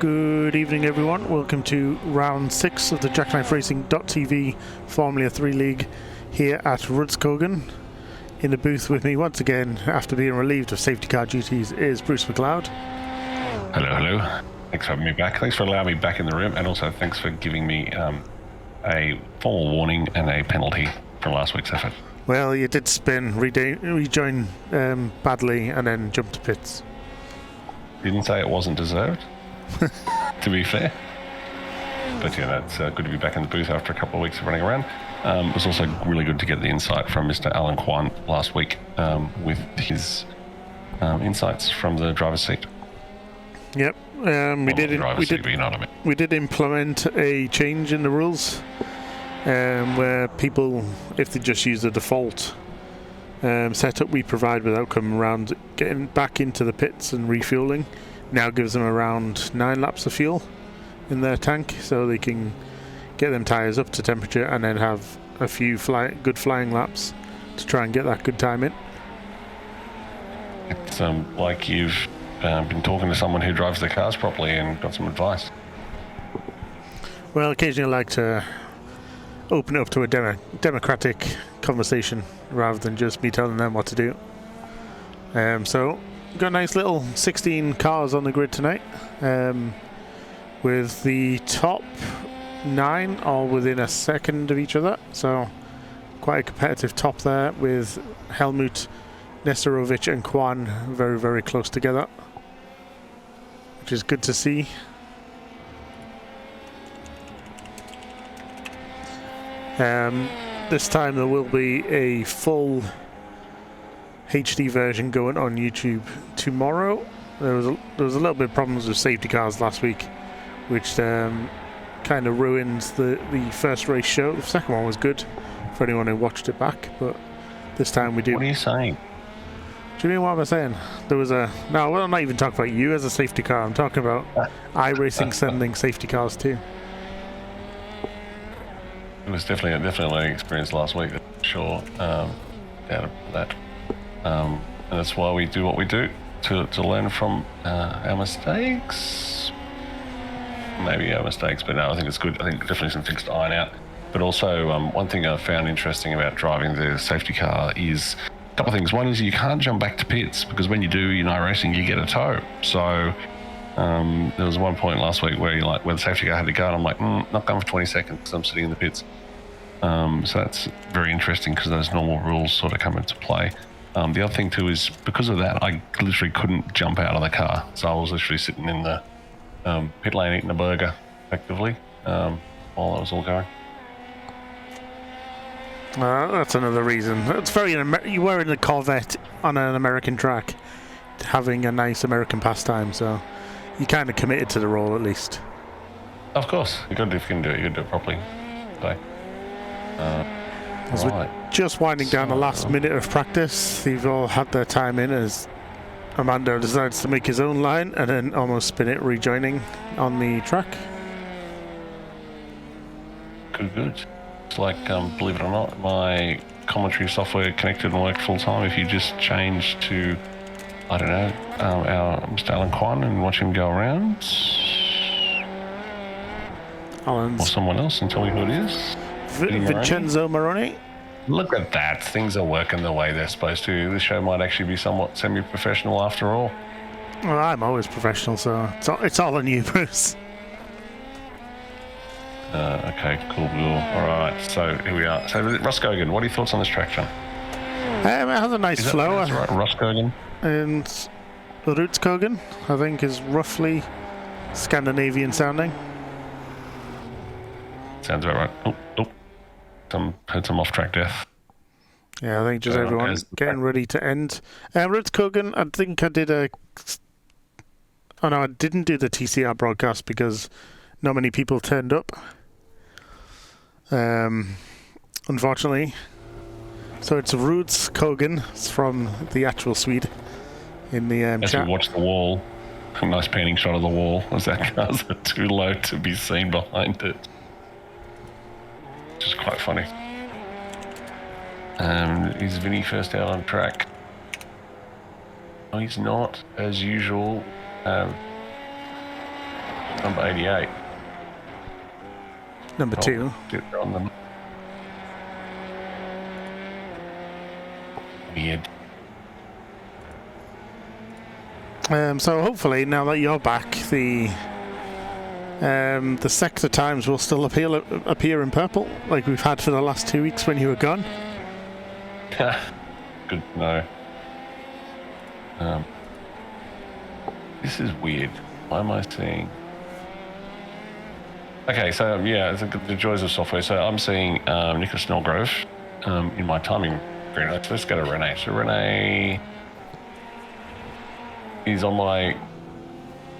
Good evening, everyone. Welcome to round 6 of the JackknifeRacing.tv Formula 3 League here at Rudskogen. In the booth with me once again, after being relieved of safety car duties, is Bruce McLeod. Hello, hello. Thanks for having me back. Thanks for allowing me back in the room, and also thanks for giving me a formal warning and a penalty for last week's effort. Well, you did spin, rejoin badly, and then jump to pits. Didn't say it wasn't deserved, to be fair. But yeah, it's good to be back in the booth after a couple of weeks of running around. It was also really good to get the insight from Mr. Alan Kwan last week with his insights from the driver's seat. Yep, we did implement a change in the rules where people, if they just use the default setup we provide without coming around, getting back into the pits and refueling, now gives them around 9 laps of fuel in their tank, so they can get them tyres up to temperature and then have a few good flying laps to try and get that good time in. It's like you've been talking to someone who drives their cars properly and got some advice. Well, occasionally I like to open it up to a democratic conversation rather than just me telling them what to do. So, got a nice little 16 cars on the grid tonight, with the top 9 all within a second of each other, so quite a competitive top there, with Helmut, Nesterovic and Kwan very, very close together, which is good to see. This time there will be a full HD version going on YouTube tomorrow. There was a little bit of problems with safety cars last week, which kind of ruined the first race show. The second one was good for anyone who watched it back, but this time we do. What are you saying? Do you mean what am I saying? There was a... No, well, I'm not even talking about you as a safety car. I'm talking about iRacing sending safety cars too. It was definitely a learning experience last week, sure. Doubt about that. And that's why we do what we do, to learn from our mistakes. Maybe our mistakes, but no, I think it's good. I think definitely some things to iron out. But also, one thing I found interesting about driving the safety car is a couple of things. One is you can't jump back to pits, because when you do in iRacing, you get a tow. So there was one point last week where where the safety car had to go, and I'm like, not going for 20 seconds because I'm sitting in the pits. So that's very interesting, because those normal rules sort of come into play. The other thing too is, because of that, I literally couldn't jump out of the car. So I was literally sitting in the pit lane eating a burger, effectively, while that was all going. That's another reason. It's very you were in a Corvette on an American track, having a nice American pastime, so you kind of committed to the role at least. Of course, if you can do it, you can do it properly. So, as we're just winding down the last minute of practice, they've all had their time in as Armando decides to make his own line and then almost spin it, rejoining on the track. Good. It's like, believe it or not, my commentary software connected and worked full time. If you just change to, I don't know, our Mr. Alan Kwan and watch him go around, or someone else, and tell me who it is. Vincenzo Moroni. Look at that. Things are working the way they're supposed to. This show might actually be somewhat semi-professional after all. Well, I'm always professional, so it's all on you, Bruce. Okay, cool. All right, so here we are. So Rudskogen, what are your thoughts on this track, John? It has a nice flow. That's right, Rudskogen. And Rudskogen, I think, is roughly Scandinavian sounding. Sounds about right. Heard some off-track death. Yeah, I think just everyone getting ready to end. Rudskogen, I think I did I didn't do the TCR broadcast because not many people turned up. Unfortunately. So it's Rudskogen. It's from the actual Swede in the As chat. we watch the wall, a nice panning shot of the wall as that cars are too low to be seen behind it. Which is quite funny. Is Vinny first out on track? No, he's not, as usual. number 88. Number 2. On the... Weird. So hopefully, now that you're back, the sector times will still appear in purple, like we've had for the last 2 weeks when you were gone. Good to know. This is weird. Why am I seeing... Okay, so yeah, the joys of software. So I'm seeing Nicholas Snellgrove in my timing screen. Let's go to Renee. So Renee is on my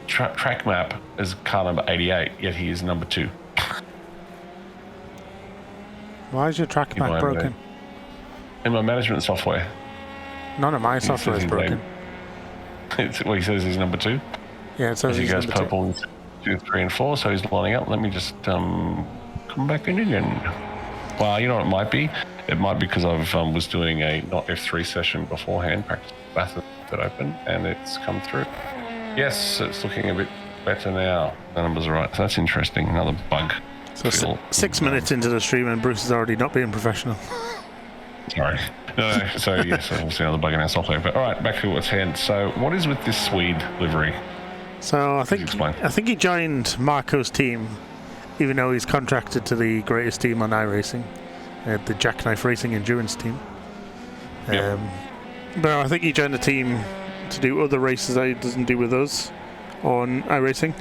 track map as car number 88, yet he is number 2. Why is your track map broken? In my management software. None of my software is broken. Well, he says he's number 2. Yeah, it says he he's goes number purple 2, 3, and 4, so he's lining up. Let me just come back in again. Well, you know what it might be? It might be because I was doing a not F3 session beforehand, practice Bathurst that open, and it's come through. Yes, it's looking a bit better now. The numbers are right. So that's interesting. Another bug. So 6 minutes into the stream and Bruce is already not being professional. Sorry. No, so yes, we'll see another bug in our software. But all right, back to what's ahead. So what is with this Swede livery? So I think he joined Marco's team, even though he's contracted to the greatest team on iRacing, the Jackknife Racing Endurance team. Yep. But I think he joined the team to do other races that he doesn't do with us on iRacing.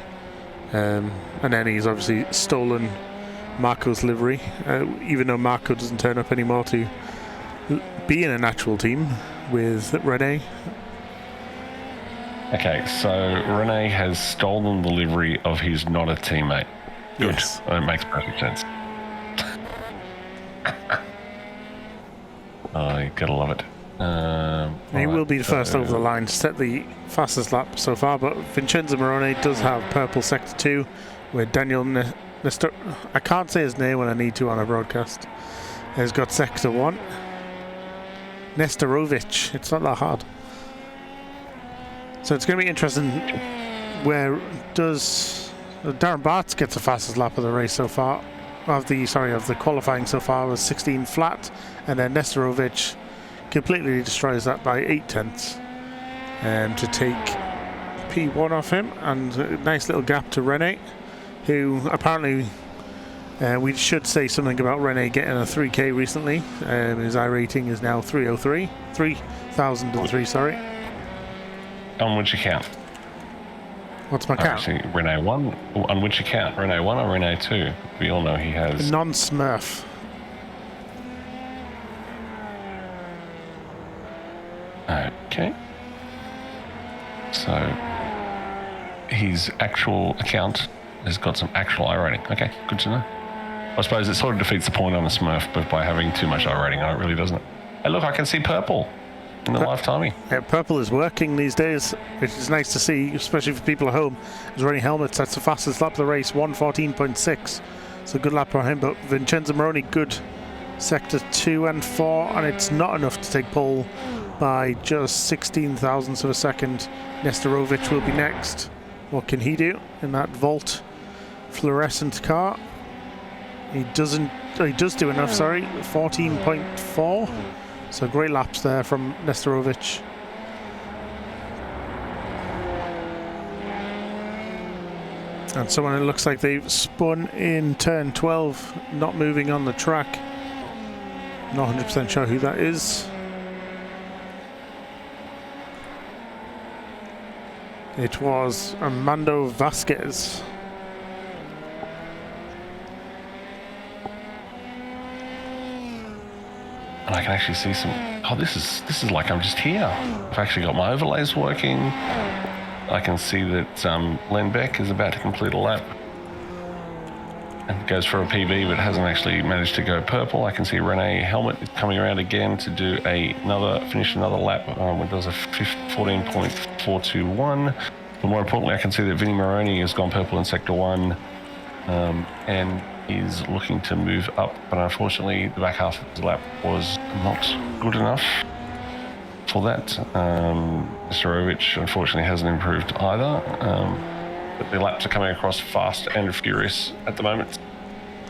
And then he's obviously stolen Marco's livery, even though Marco doesn't turn up anymore to be in a natural team with Rene. Okay, so Rene has stolen the livery of his not a teammate. Good. Yes. That makes perfect sense. Oh, you gotta love it. He will be the first over the line to set the fastest lap so far, but Vincenzo Morone does have purple sector 2 with Daniel Nestor. I can't say his name when I need to on a broadcast. He's got sector 1. Nestorovic. It's not that hard. So it's going to be interesting. Where does Darren Bartz gets the fastest lap of the race so far? Of the qualifying so far was 16 flat, and then Nestorovic completely destroys that by 0.8 to take P1 off him, and a nice little gap to Rene, who apparently we should say something about Rene getting a 3K recently. His iRating is now 3003, sorry. On which account? What's my count? Actually, Rene 1. On which account? Rene 1 or Rene 2? We all know he has... Non-Smurf. Okay. So, his actual account has got some actual iRating. Okay, good to know. I suppose it sort of defeats the point on the Smurf, but by having too much iRating on it, really doesn't it? Hey, look, I can see purple in the live timing. Yeah, purple is working these days, which is nice to see, especially for people at home. He's running helmets. That's the fastest lap of the race, 1:14.6. So good lap for him, but Vincenzo Moroni, good sector 2 and 4, and it's not enough to take pole by just 16 thousandths of a second. Nestorovic will be next. What can he do in that Volt fluorescent car? He does do enough, sorry, 14.4. So great laps there from Nestorovic. And someone, it looks like they've spun in turn 12, not moving on the track. Not 100% sure who that is. It was Armando Vasquez. And I can actually see some... Oh, this is like I'm just here. I've actually got my overlays working. I can see that Len Beck is about to complete a lap. And goes for a PB, but hasn't actually managed to go purple. I can see Rene Helmet coming around again to do finish another lap. It does a 14.421. But more importantly, I can see that Vinny Moroni has gone purple in Sector 1 and is looking to move up. But unfortunately, the back half of the lap was not good enough for that. Nestorovic, unfortunately, hasn't improved either. but the laps are coming across fast and furious at the moment.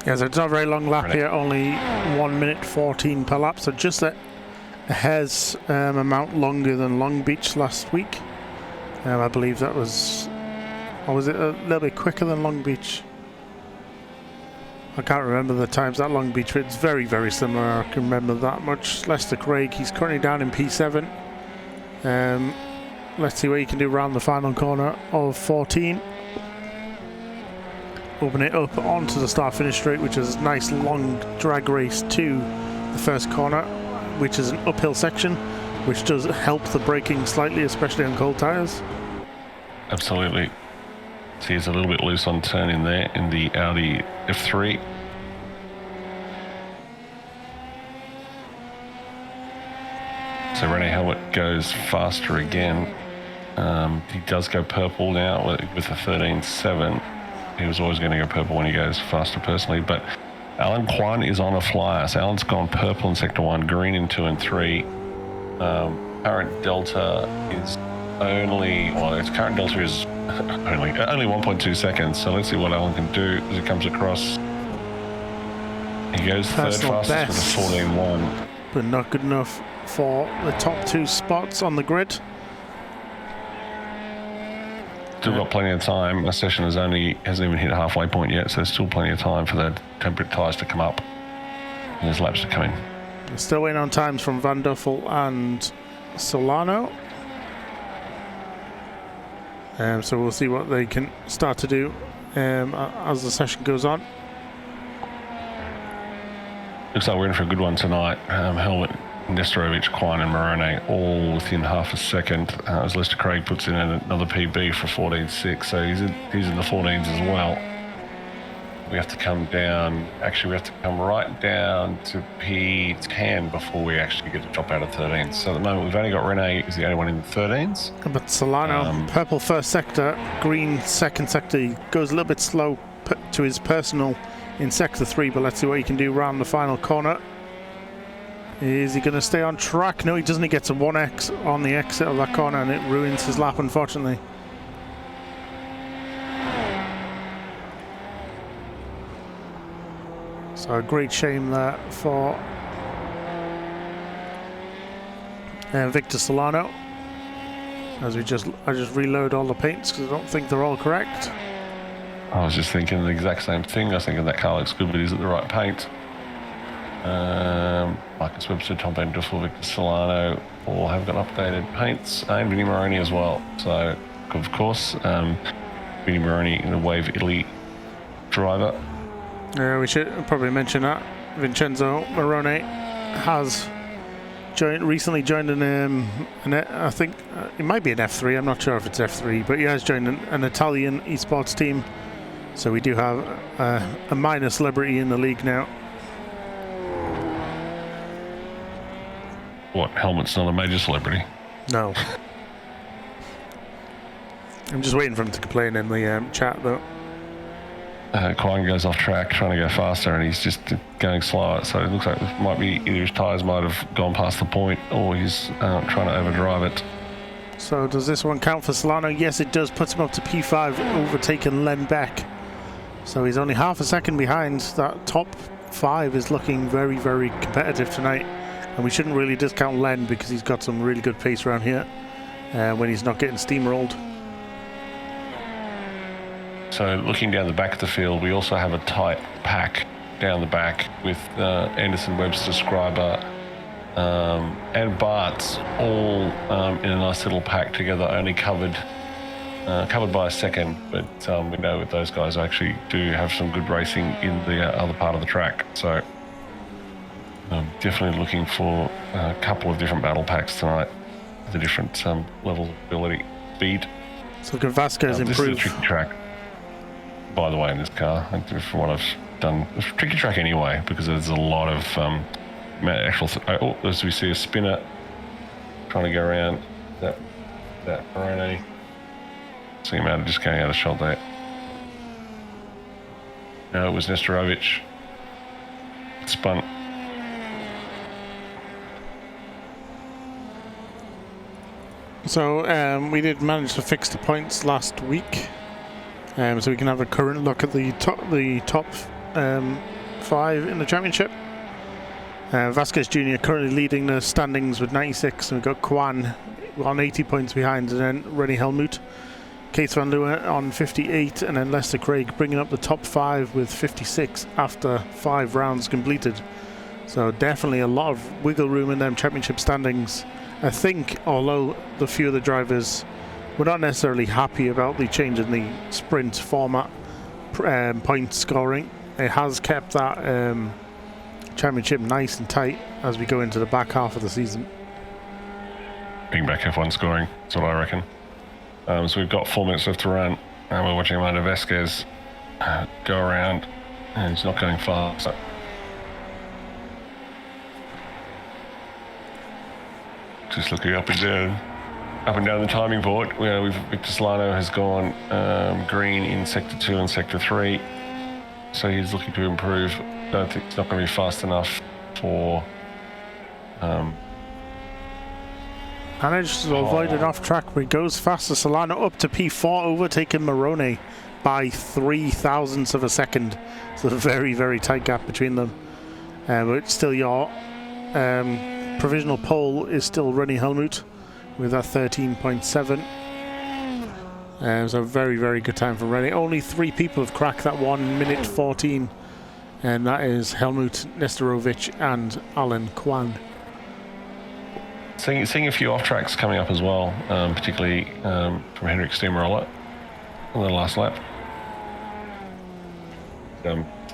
Yeah, so it's not a very long lap here, only 1 minute 14 per lap, so just a hair's amount longer than Long Beach last week. I believe that was, or was it a little bit quicker than Long Beach? I can't remember the times at Long Beach, but it's very, very similar. I can remember that much. Lester Craig, he's currently down in P7. Let's see what he can do around the final corner of 14. Open it up onto the start-finish straight, which is a nice long drag race to the first corner, which is an uphill section, which does help the braking slightly, especially on cold tyres. Absolutely. See, it's a little bit loose on turn in there in the Audi F3. So Rene Helmut goes faster again. He does go purple now with a 13.7. He was always going to go purple when he goes faster personally, but Alan Kwan is on a flyer. So Alan's gone purple in sector 1, green in 2 and 3. Current delta is only, well, its current delta is only 1.2 seconds. So let's see what Alan can do as he comes across. He goes Personal third fastest with a 14.1. But not good enough for the top 2 spots on the grid. Still got plenty of time. The session hasn't even hit a halfway point yet, so there's still plenty of time for the temperate tyres to come up and there's laps to come in. Still waiting on times from Van Duffel and Solano. So we'll see what they can start to do as the session goes on. Looks like we're in for a good one tonight. Helmut, Nesterovic, Quine and Morone all within half a second. As Lester Craig puts in another PB for 14.6, so he's in the 14s as well. We have to come down, actually we have to come right down to P10 before we actually get to drop out of 13s. So at the moment we've only got Rene is the only one in the 13s. But Solano, purple first sector, green second sector. He goes a little bit slow to his personal in sector 3, but let's see what he can do around the final corner. Is he going to stay on track? No, he doesn't. He gets a 1x on the exit of that corner and it ruins his lap, unfortunately. So a great shame there for Victor Solano. As I just reload all the paints because I don't think they're all correct. I was just thinking the exact same thing. I was thinking that car looks good, but is it the right paint? Marcus Webster, Tom Van Duffel, Victor Solano all have got updated paints, and Vinnie Moroni as well. So, of course, Vinnie Moroni, the Wave Italy driver. We should probably mention that Vincenzo Moroni has recently joined I think it might be an F3. I'm not sure if it's F3, but he has joined an Italian esports team. So we do have a minor celebrity in the league now. What, Helmut's not a major celebrity? No. I'm just waiting for him to complain in the chat, though. Quine goes off track trying to go faster and he's just going slower, so it looks like it might be either his tyres might have gone past the point or he's trying to overdrive it. So does this one count for Solano? Yes, it does. Puts him up to P5, overtaking Len Beck. So he's only half a second behind. That top 5 is looking very, very competitive tonight. And we shouldn't really discount Len because he's got some really good pace around here when he's not getting steamrolled. So looking down the back of the field, we also have a tight pack down the back with Anderson, Webster, Scriber and Bart's all in a nice little pack together, only covered by a second. But we know that those guys actually do have some good racing in the other part of the track. So definitely looking for a couple of different battle packs tonight, the different levels of ability, speed. So can Vasquez improve? This is a tricky track, by the way, in this car. From what I've done, it's a tricky track anyway because there's a lot of as we see a spinner trying to go around that Moroni. See him out, just going out of shot there. No, it was Nesterovic. Spun. So we did manage to fix the points last week. So we can have a current look at the top 5 in the championship. Vasquez Jr. currently leading the standings with 96, and we've got Kwan on 80 points behind, and then Rennie Helmut, Keith Van Leeuwen on 58, and then Lester Craig bringing up the top 5 with 56 after 5 rounds completed. So definitely a lot of wiggle room in them championship standings. I think, although the few of the drivers were not necessarily happy about the change in the sprint format point scoring, it has kept that championship nice and tight as we go into the back half of the season. Bring back F1 scoring, that's what I reckon. So we've got 4 minutes left to run, and we're watching Amanda Vasquez go around, and he's not going fast. Just looking up and down the timing board. Victor Solano has gone green in Sector 2 and Sector 3, so he's looking to improve. I don't think it's not going to be fast enough for... Managed to avoid an off track, but he goes faster. Solano up to P4, overtaking Moroni by 3 thousandths of a second. So a very, very tight gap between them. But still, your provisional pole is still Rennie Helmut with that 13.7. So very, very good time for Rennie. Only 3 people have cracked that 1 minute 14, and that is Helmut, Nestorovic, and Alan Kwan. Seeing a few off tracks coming up as well, particularly from Henrik Steamroller on the last lap.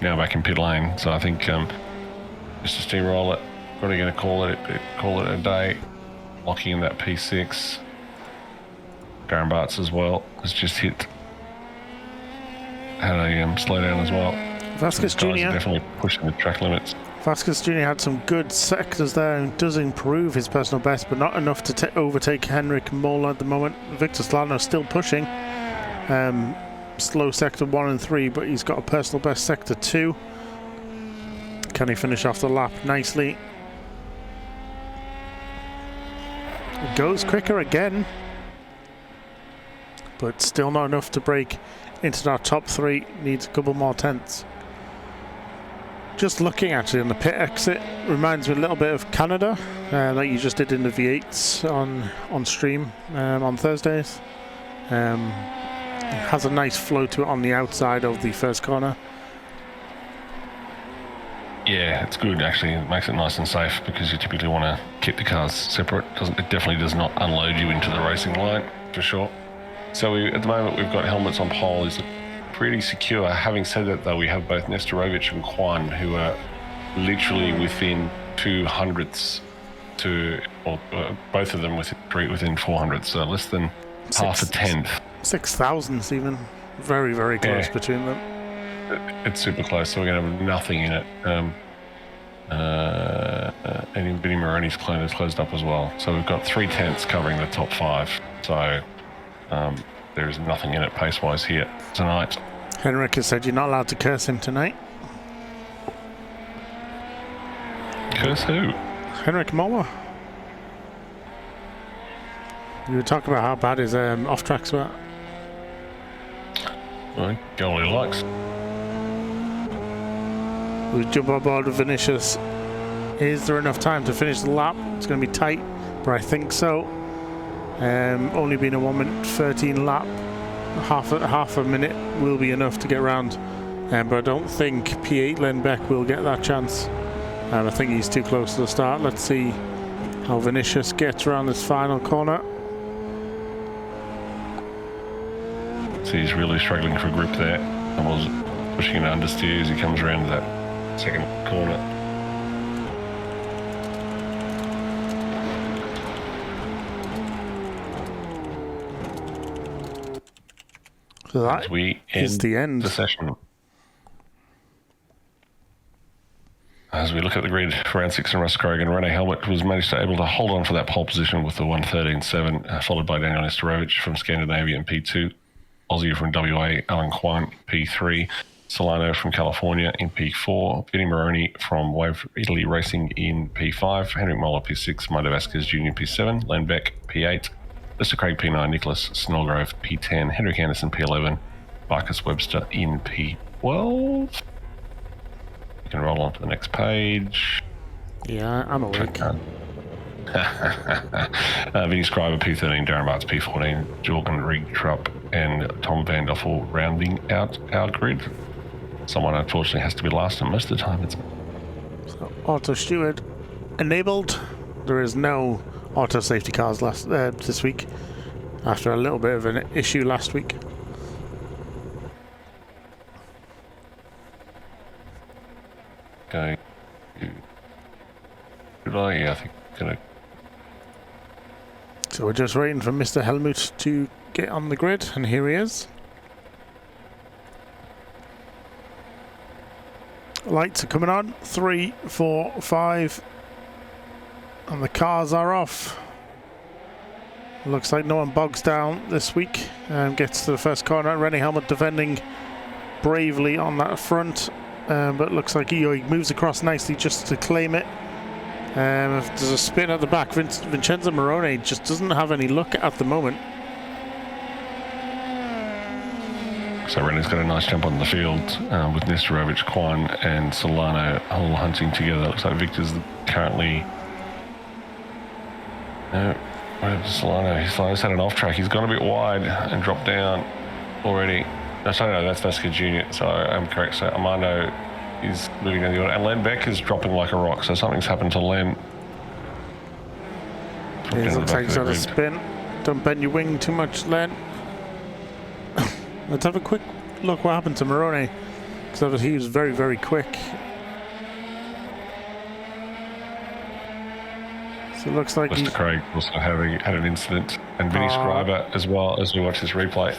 Now back in pit lane, so I think Mr. Steamroller probably going to call it a day, locking in that P6. Darren Bartz as well has just had a slowdown as well. Vasquez Jr. definitely pushing the track limits. Vasquez Jr. had some good sectors there and does improve his personal best, but not enough to overtake Henrik Mola at the moment. Victor Solano still pushing. Slow sector 1 and 3, but he's got a personal best sector 2. Can he finish off the lap nicely? It goes quicker again, but still not enough to break into that top 3. Needs a couple more tenths. Just looking actually on the pit exit, reminds me a little bit of Canada, like you just did in the V8s on stream on Thursdays. It has a nice flow to it on the outside of the first corner. Yeah, it's good actually. It makes it nice and safe because you typically want to keep the cars separate. It definitely does not unload you into the racing line, for sure. So at the moment we've got helmets on pole. Is pretty secure. Having said that, though, we have both Nestorovic and Kwan, who are literally within 200ths or both of them within 400ths, so less than half a tenth. 6 thousandths even. Very, very close between them. It's super close, so we're going to have nothing in it. And Vinny Moroni's clone is closed up as well. So we've got 3 tenths covering the top 5. So there's nothing in it pace-wise here tonight. Henrik has said you're not allowed to curse him tonight. Curse who? Henrik Moller. You were talking about how bad his off-tracks were. Well, go all he likes. We jump on board with Vinicius. Is there enough time to finish the lap? It's going to be tight, but I think so. Only being a 1 minute 13 lap, half a minute will be enough to get around. But I don't think P8 Len Beck will get that chance. I think he's too close to the start. Let's see how Vinicius gets around this final corner. So he's really struggling for grip there. And was pushing it understeer as he comes around that second corner. So that is the end. The session. As we look at the grid, round 6 in Rudskogen, Rennie Helmut was able to hold on for that pole position with the 1:13.7, followed by Daniel Nestorovic from Scandinavia in P2, Aussie from WA, Alan Kwan, P3, Solano from California in P4, Vinny Moroni from Wave Italy Racing in P5, Henrik Moller P6, Amanda Vasquez Jr. P7, Len Beck P8, Lester Craig P9, Nicholas Snellgrove P10, Henrik Anderson P11, Marcus Webster in P12. You can roll on to the next page. Yeah, I'm awake. Vinny Scriber P13, Darren Bart's P14, Jorgen Riegtrup and Tom Van Doffel rounding out our grid. Someone unfortunately has to be last, and most of the time it's... So, auto steward enabled. There is no auto safety cars this week, after a little bit of an issue last week. Going to... Yeah, I think I'm going to... So we're just waiting for Mr. Helmut to get on the grid, and here he is. Lights are coming on. 3, 4, 5. And the cars are off. Looks like no one bogs down this week and gets to the first corner. Rennie Helmut defending bravely on that front. But looks like he moves across nicely just to claim it. If there's a spin at the back, Vincenzo Morone just doesn't have any luck at the moment. So Rennie's got a nice jump on the field with Nesterovic, Kwan and Solano all hunting together. Looks like Victor's currently... No, where's Solano? Solano's had an off track. He's gone a bit wide and dropped down already. No, sorry, no, that's Vesca Junior. So I'm correct. So Armando is moving down the order. And Len Beck is dropping like a rock. So something's happened to Len. It looks like he's got a spin. Don't bend your wing too much, Len. Let's have a quick look what happened to Morone, because he was very, very quick. So it looks like Mr. Craig also had an incident, and Vinny Scriber as well, as we watch this replay.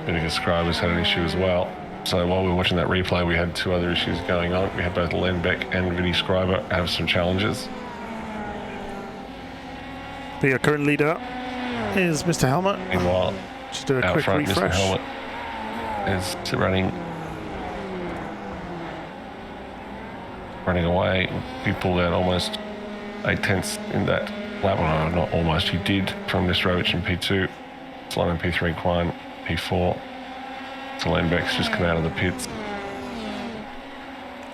Vinny Scriber's had an issue as well. So while we were watching that replay, we had 2 other issues going on. We had both Len Beck and Vinny Scriber have some challenges. But your current leader is Mr. Helmut. Meanwhile, just do a quick refresh. Mr. Helmut is running away. He pulled out almost 8/10 in that lap. No, not almost. He did from Nesterovic in P2, Sloan in P3, Quine P4. So Len Beck's just come out of the pits.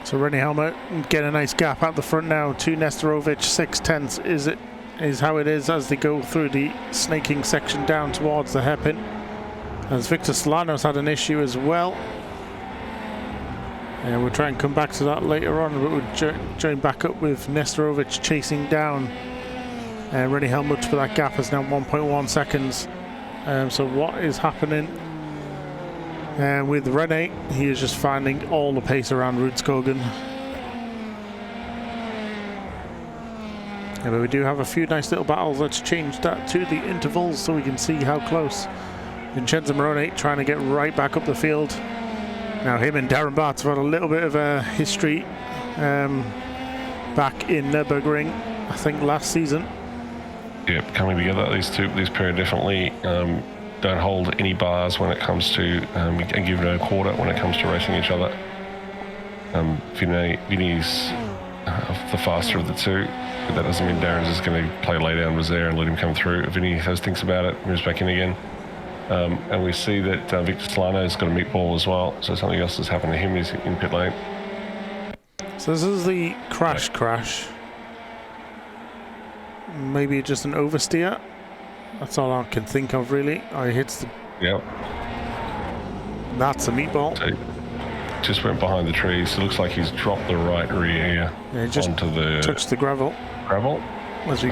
So Rennie Helmut get a nice gap out the front now to Nesterovic. 6/10 is how it is as they go through the snaking section down towards the hairpin. As Victor Solano's had an issue as well. And we'll try and come back to that later on, but we'll join back up with Nesterovic chasing down Rennie Helmut, for that gap is now 1.1 seconds. So what is happening with Rennie? He is just finding all the pace around Rudskogen. Yeah, but we do have a few nice little battles. Let's change that to the intervals so we can see how close. Vincenzo Morone trying to get right back up the field. Now him and Darren Bartz have had a little bit of a history back in Nürburgring, I think last season. Yep, coming together. These pair definitely don't hold any bars when it comes to and give no quarter when it comes to racing each other. Vinny's the faster of the two, but that doesn't mean Darren's is going to play lay down was there and let him come through. Vinny has thinks about it, moves back in again. And we see that Victor Solano's got a meatball as well, so something else has happened to him. He's in pit lane. So this is the crash. Maybe just an oversteer. That's all I can think of, really. He hits the... Yep. That's a meatball. So just went behind the trees. So it looks like he's dropped the right rear just onto the... touched the gravel. As we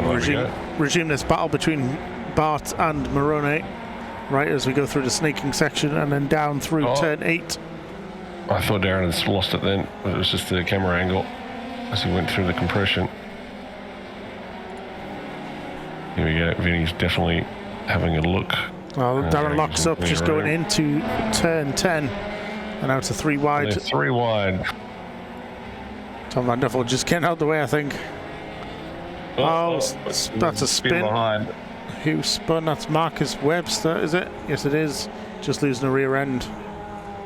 resume this battle between Bart and Morone, right as we go through the snaking section and then down through turn 8. I thought Darren had lost it then, but it was just the camera angle as he went through the compression. Here we go. Vinny's definitely having a look. Well, Darren locks up, just going into turn 10. And now it's a 3 wide. It's 3 wide. Tom Van Duffel just getting out of the way, I think. That's a spin. Behind. Who spun? That's Marcus Webster, is it? Yes, it is. Just losing the rear end.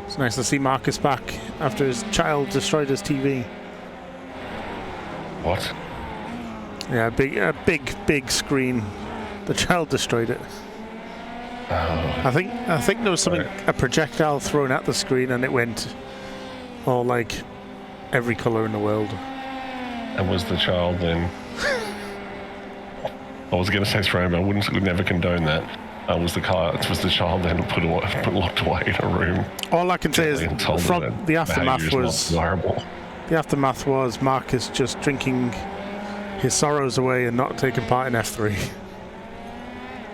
It's nice to see Marcus back after his child destroyed his TV. What? Yeah, big screen. The child destroyed it. I think there was something, a projectile thrown at the screen, and it went all like every colour in the world. And was the child then? I was going to say Australian, but I would never condone that. Was the child then put locked away in a room? All I can say is from the aftermath was the aftermath was Marcus just drinking his sorrows away and not taking part in F3.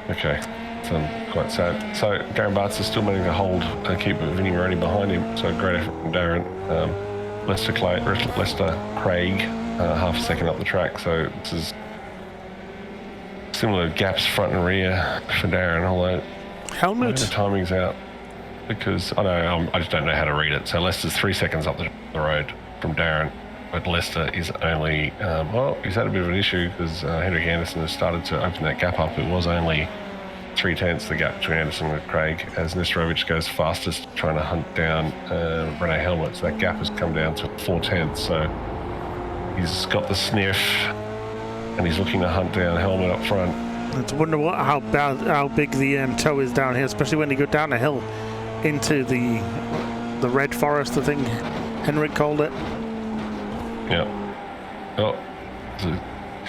Okay, so quite sad. So Darren Bartz is still managing to hold and keep Vinny Maroney behind him. So great effort from Darren. Lester Craig, half a second up the track. So this is similar gaps front and rear for Darren, although helmet the timing's out because I just don't know how to read it. So Lester's 3 seconds up the road from Darren, but Lester is only he's had a bit of an issue because Henrik Anderson has started to open that gap up. It was only 0.3 the gap between Anderson and Craig as Nesterovic goes fastest trying to hunt down Rene Helmut. So that gap has come down to 0.4, so he's got the sniff. And he's looking to hunt down Helmet up front. I wonder how big the toe is down here, especially when you go down a hill into the red forest, I think Henrik called it. Yeah. Oh,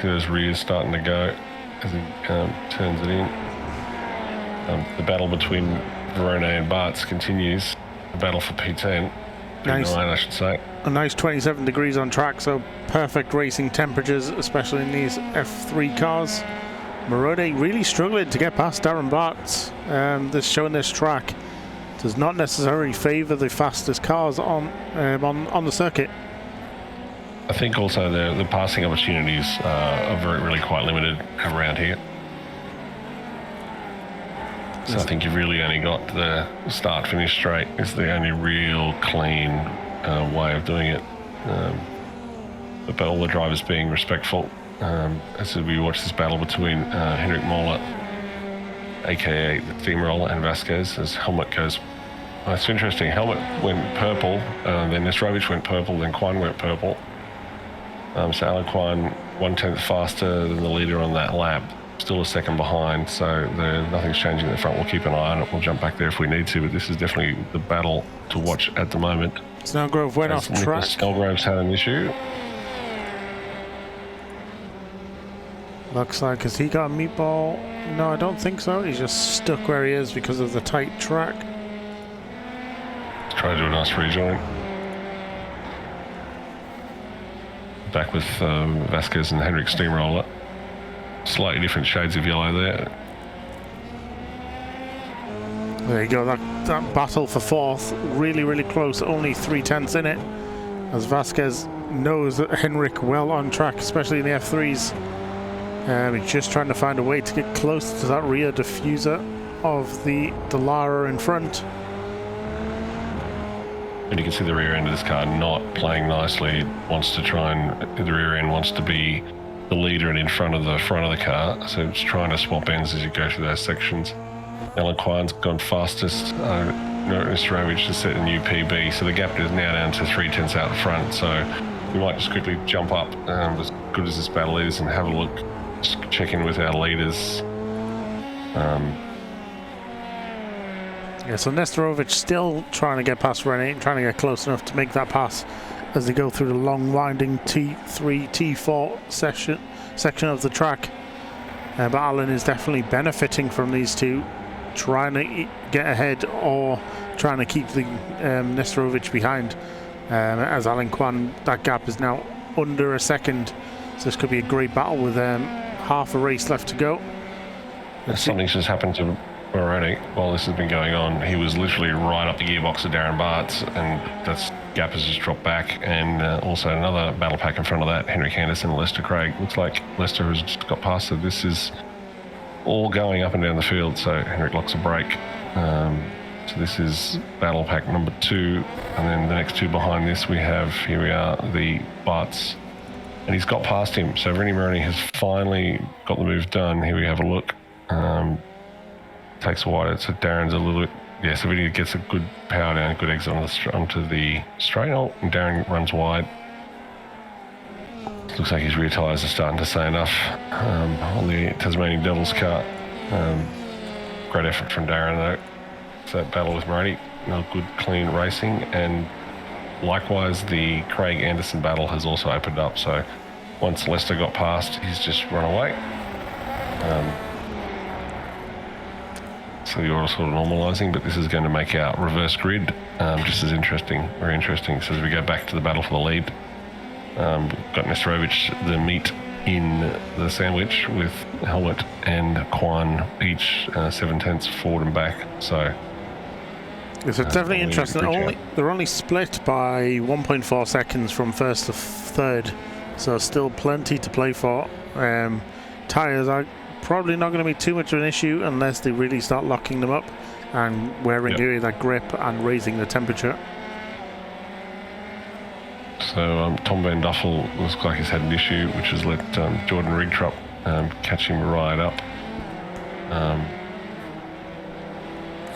his rear's starting to go as he turns it in. The battle between Verone and Bartz continues. The battle for P10. Nice. P9, I should say. A nice 27 degrees on track, so perfect racing temperatures, especially in these F3 cars. Morode really struggling to get past Darren Bartz. Showing this track does not necessarily favour the fastest cars on the circuit. I think also the passing opportunities are really quite limited around here. So I think you've really only got the start-finish straight. It's the only real clean way of doing it. But all the drivers being respectful as we watch this battle between Henrik Moller, aka the steamroller, and Vasquez as Helmut goes. It's interesting. Helmut went purple, then Nesterovic went purple, then Kwan went purple. So Alan Kwan 1/10 faster than the leader on that lap. Still a second behind, so nothing's changing at the front. We'll keep an eye on it. We'll jump back there if we need to, but this is definitely the battle to watch at the moment. Snellgrove went off track. Snellgrove's had an issue. Looks like, has he got a meatball? No, I don't think so. He's just stuck where he is because of the tight track. Try to do a nice rejoin. Back with Vasquez and Henrik Steamroller. Slightly different shades of yellow there. There you go, that battle for fourth, really, really close, only 0.3 in it. As Vasquez knows that Henrik well on track, especially in the F3s. He's just trying to find a way to get close to that rear diffuser of the Lara in front. And you can see the rear end of this car not playing nicely. It wants to try and, the rear end wants to be the leader and in front of the car, so it's trying to swap ends as you go through those sections. Alan Kwan's gone fastest. Nesterovic has set a new PB, so the gap is now down to 0.3 out front. So we might just quickly jump up, as good as this battle is, and have a look, just check in with our leaders. Yeah, so Nesterovic still trying to get past Rene, trying to get close enough to make that pass as they go through the long winding T3, T4 section of the track. But Alan is definitely benefiting from these two, trying to get ahead or trying to keep the Nesterovic behind. As Alan Kwan, that gap is now under a second, so this could be a great battle with half a race left to go. Something's just happened to Moroni while this has been going on. He was literally right up the gearbox of Darren Bartz, and that gap has just dropped back. And also another battle pack in front of that, Henrik Anderson and Lester Craig. Looks like Lester has just got past it. This is all going up and down the field, so Henrik locks a brake. So this is battle pack number 2, and then the next two behind this we have, here we are, the Bartz. And he's got past him, so Vinny Maroney has finally got the move done. Here we have a look. Takes a while, so Darren's a little bit, yeah, so Vinny gets a good power down, a good exit onto the straight. Oh, and Darren runs wide. Looks like his rear tyres are starting to say enough on the Tasmanian Devils car. great effort from Darren though. So that battle with Moroney, good clean racing, and likewise the Craig Anderson battle has also opened up. So once Lester got past, he's just run away. So the order's sort of normalising, but this is going to make our reverse grid just as interesting, very interesting. So as we go back to the battle for the lead, we've got Nesterovich, the meat in the sandwich, with Helmut and Kwan each 7/10 forward and back. So it's definitely interesting. They're only split by 1.4 seconds from first to third, so still plenty to play for. Tyres are probably not going to be too much of an issue unless they really start locking them up and wearing away that grip and raising the temperature. So Tom Van Duffel looks like he's had an issue, which has let Jordan Rigtrup catch him right up.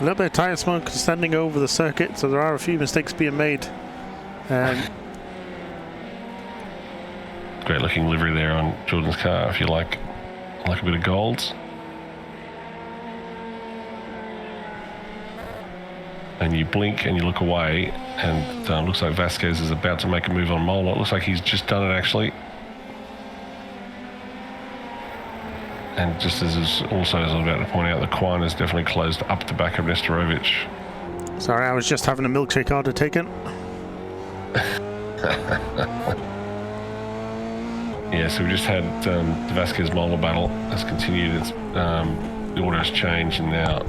A little bit of tyre smoke extending over the circuit, so there are a few mistakes being made. Great looking livery there on Jordan's car, if you like a bit of golds. And you blink and you look away, and looks like Vasquez is about to make a move on Mola. It looks like he's just done it actually. And just as I was about to point out, the Kwan has definitely closed up the back of Nesterovich. Sorry, I was just having a milkshake order taken. Yeah, so we just had the Vasquez-Mola battle has continued. It's the order has changed, and now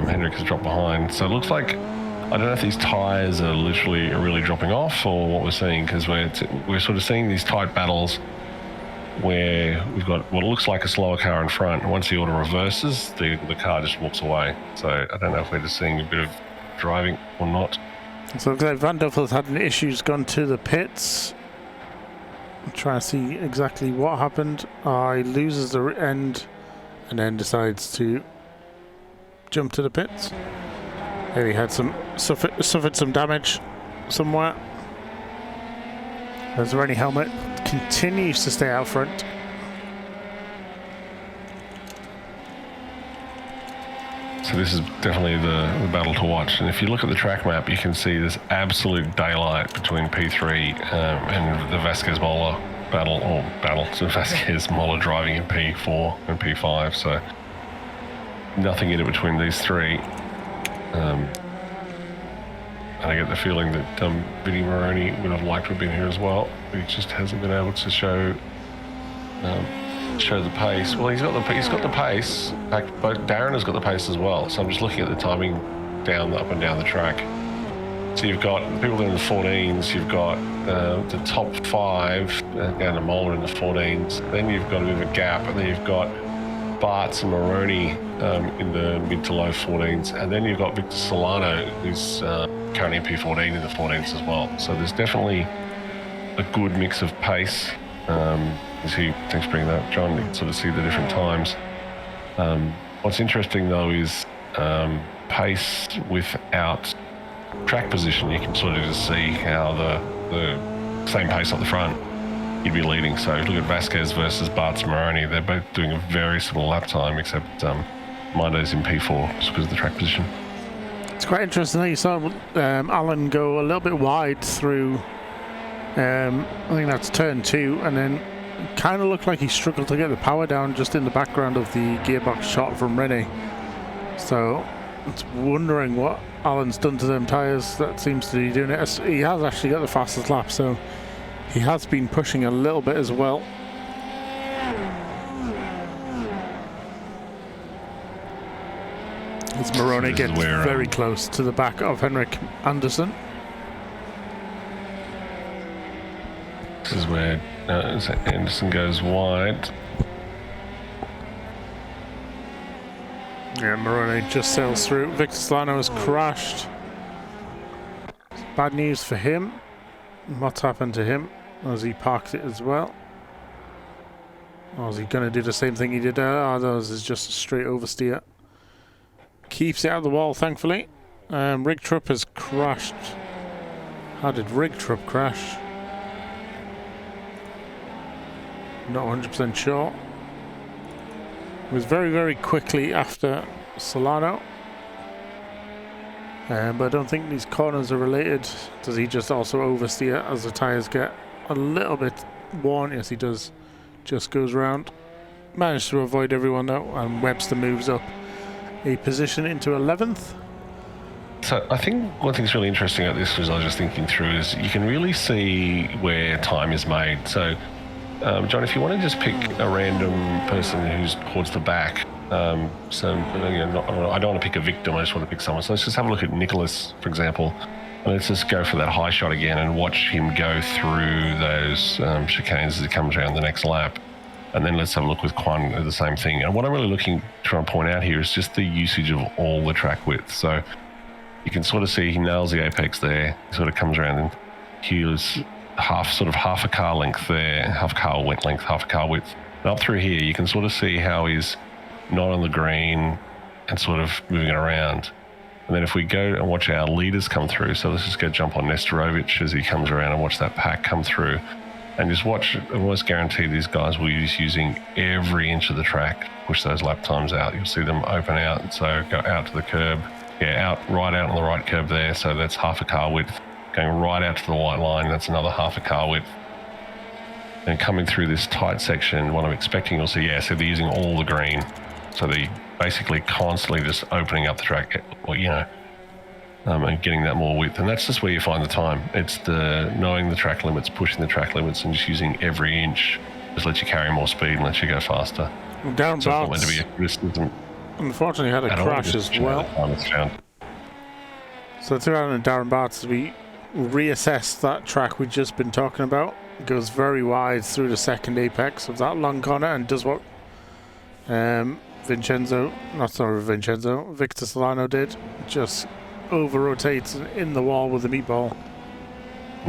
Henrik has dropped behind. So it looks like, I don't know if these tyres are really dropping off or what we're seeing, because we're sort of seeing these tight battles where we've got what looks like a slower car in front, and once the order reverses, the car just walks away. So I don't know if we're just seeing a bit of driving or not. So it looks like Van Duffel's had an issue, he's gone to the pits. I'm trying to see exactly what happened. He loses the end and then decides to jump to the pits. Maybe he had suffered some damage somewhere. As Rennie Helmut continues to stay out front. So this is definitely the battle to watch. And if you look at the track map, you can see there's absolute daylight between P3 and the Vasquez-Mola battle, so Vasquez-Mola driving in P4 and P5. So nothing in it between these three. And I get the feeling that Vinnie Moroney would have liked to have been here as well. He just hasn't been able to show the pace. Well, he's got the pace. In fact, Darren has got the pace as well. So I'm just looking at the timing up and down the track. So you've got people in the 14s. You've got the top 5 down to Mola in the 14s. Then you've got a bit of a gap, and then you've got Bartz and Moroney in the mid to low 14s, and then you've got Victor Solano, who's currently in P14 in the 14s as well. So there's definitely a good mix of pace. Thanks for bringing that up, John. You can sort of see the different times. What's interesting though is pace without track position. You can sort of just see how the same pace at the front, you'd be leading. So if you look at Vasquez versus Bartz and Moroney, they're both doing a very similar lap time, except Mondo's in P4 just because of the track position. It's quite interesting that you saw Alan go a little bit wide through, I think that's turn 2, and then kind of looked like he struggled to get the power down just in the background of the gearbox shot from Rennie. So it's wondering what Alan's done to them tyres that seems to be doing it. He has actually got the fastest lap, so he has been pushing a little bit as well. As Moroney gets very close to the back of Henrik Anderson. This is where Anderson goes wide. Yeah, Moroney just sails through. Victor Solano has crashed. Bad news for him. What's happened to him? As he parked it as well. Or is he going to do the same thing he did there? Oh, this is just a straight oversteer. Keeps it out of the wall, thankfully. Rigtrup has crashed. How did Rigtrup crash? Not 100% sure. It was very, very quickly after Solano. But I don't think these corners are related. Does he just also oversteer as the tyres get a little bit worn? Yes, he does. Just goes round. Managed to avoid everyone though, and Webster moves up a position into 11th. So I think one thing's really interesting about this, as I was just thinking through, is you can really see where time is made. So, John, if you want to just pick a random person who's towards the back, I don't want to pick a victim, I just want to pick someone. So let's just have a look at Nicholas, for example. And let's just go for that high shot again and watch him go through those chicanes as he comes around the next lap. And then let's have a look with Quan at the same thing. And what I'm really looking to try and point out here is just the usage of all the track width. So you can sort of see he nails the apex there. He sort of comes around and here's half a car length there, half a car width, half a car width. And up through here, you can sort of see how he's not on the green and sort of moving it around. And then if we go and watch our leaders come through, so let's just go jump on Nestorovic as he comes around and watch that pack come through. And just watch, I almost guarantee these guys will be using every inch of the track, push those lap times out. You'll see them open out, so go out to the curb. Yeah, right out on the right curb there, so that's half a car width. Going right out to the white line, that's another half a car width. And coming through this tight section, what I'm expecting, you'll see, so they're using all the green. So they basically constantly just opening up the track, and getting that more width. And that's just where you find the time. It's the knowing the track limits, pushing the track limits, and just using every inch. Just let you carry more speed and let you go faster. Down so it's not meant to be a criticism. Unfortunately, had a crash as well. So through Alan and Darren Bartz, as we reassess that track we've just been talking about, it goes very wide through the second apex of that long corner and does what Victor Solano did, just over rotates in the wall with the meatball.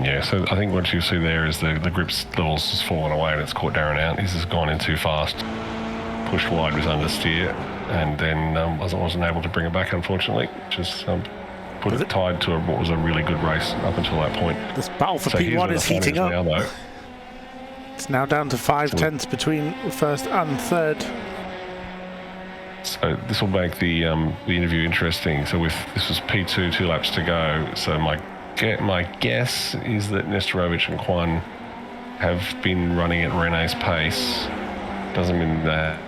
Yeah, so I think what you see there is the grip levels has fallen away and it's caught Darren out. He's just gone in too fast, pushed wide with understeer, and then wasn't able to bring it back, unfortunately, which is put it tied to what was a really good race up until that point. This battle for P1 is heating up. Now, it's now down to 5 tenths between first and third. So this will make the interview interesting. So this was P2, 2 laps to go. So my guess is that Nestorovic and Quan have been running at Rene's pace. Doesn't mean that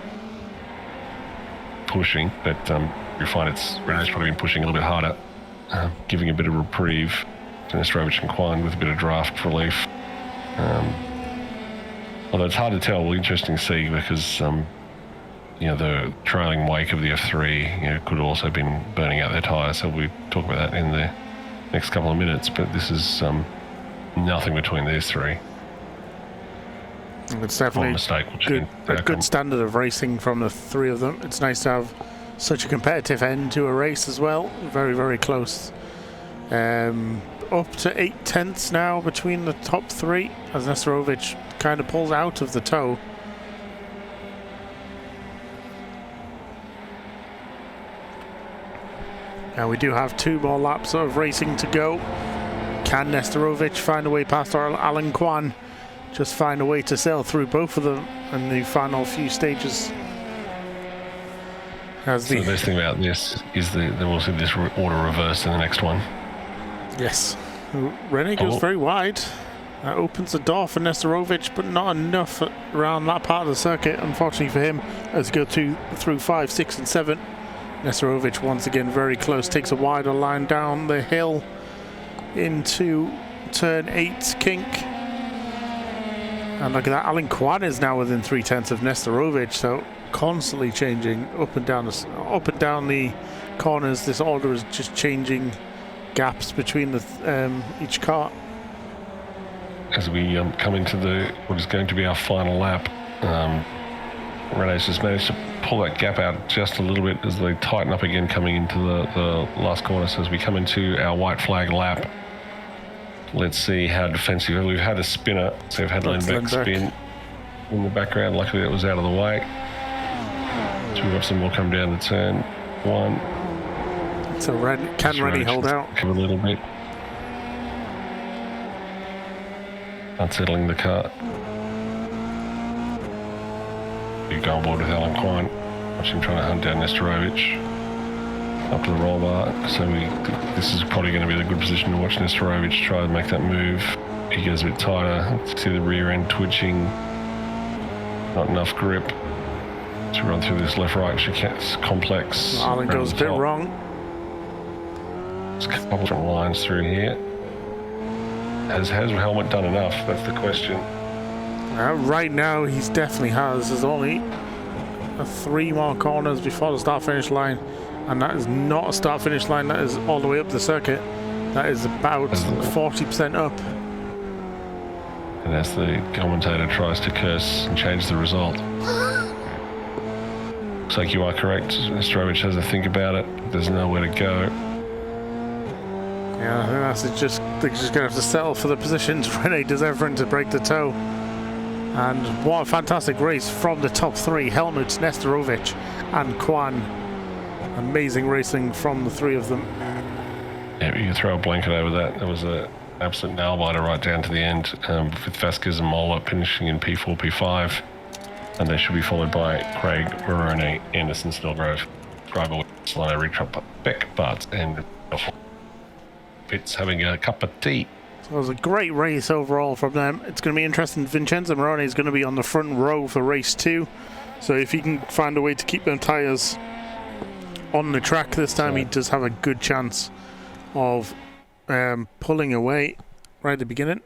pushing, but you find Rene's probably been pushing a little bit harder, giving a bit of reprieve to Nestorovic and Quan with a bit of draft relief. Although it's hard to tell, well, interesting to see because the trailing wake of the F3 could have also been burning out their tyres, so we'll talk about that in the next couple of minutes, but this is nothing between these three. It's definitely a good standard of racing from the three of them. It's nice to have such a competitive end to a race as well. Very, very close. Up to 8 tenths now between the top three as Nestorovic kind of pulls out of the tow. Now we do have 2 more laps of racing to go. Can Nestorovic find a way past Alan Quan? Just find a way to sail through both of them in the final few stages. So the best thing about this is that we'll see this order reverse in the next one. Yes. Rene goes very wide. That opens the door for Nestorovic, but not enough around that part of the circuit, unfortunately for him, as he goes through 5, 6 and 7. Nestorovic once again very close, takes a wider line down the hill into turn 8 kink. And look at that, Alan Quan is now within 3 tenths of Nestorovic, so constantly changing up and down the corners. This order is just changing gaps between each car. As we come into what is going to be our final lap, Rene's just managed to pull that gap out just a little bit as they tighten up again coming into the last corner. So as we come into our white flag lap, let's see how defensive. We've had a spinner, so we've had Lindbeck spin in the background. Luckily that was out of the way. So we've got some more come down to turn 1. So can Rennie hold out? Come a little bit. Unsettling the car. You go on board with Alan Quan. Watch him trying to hunt down Nestorovic. up to the roll bar. So this is probably going to be the good position to watch Nesterovic try to make that move. He goes a bit tighter. See the rear end twitching. Not enough grip to run through this left-right complex. Alan goes a bit wrong. There's a couple of different lines through here. Has Helmet done enough? That's the question. Right now, he definitely has. There's only 3 more corners before the start-finish line, and that is not a start-finish line. That is all the way up the circuit. That is about 40% up. And as the commentator tries to curse and change the result. Looks like you are correct. Nesterovic has to think about it. There's nowhere to go. Yeah, I think that's just, they're just going to have to settle for the positions. Rene does everything to break the toe. And what a fantastic race from the top 3. Helmut, Nesterovic and Kwan. Amazing racing from the 3 of them. Yeah, you can throw a blanket over that. There was an absolute nail-biter right down to the end, with Vasquez and Mola finishing in P4, P5. And they should be followed by Craig, Verone, Anderson, Stillgrove, Schreiber, Solano, Rietrup, Beck, Bart, and Fitz having a cup of tea. So it was a great race overall from them. It's going to be interesting. Vincenzo Morone is going to be on the front row for race 2. So if he can find a way to keep them tyres on the track this time, he does have a good chance of pulling away right at the beginning.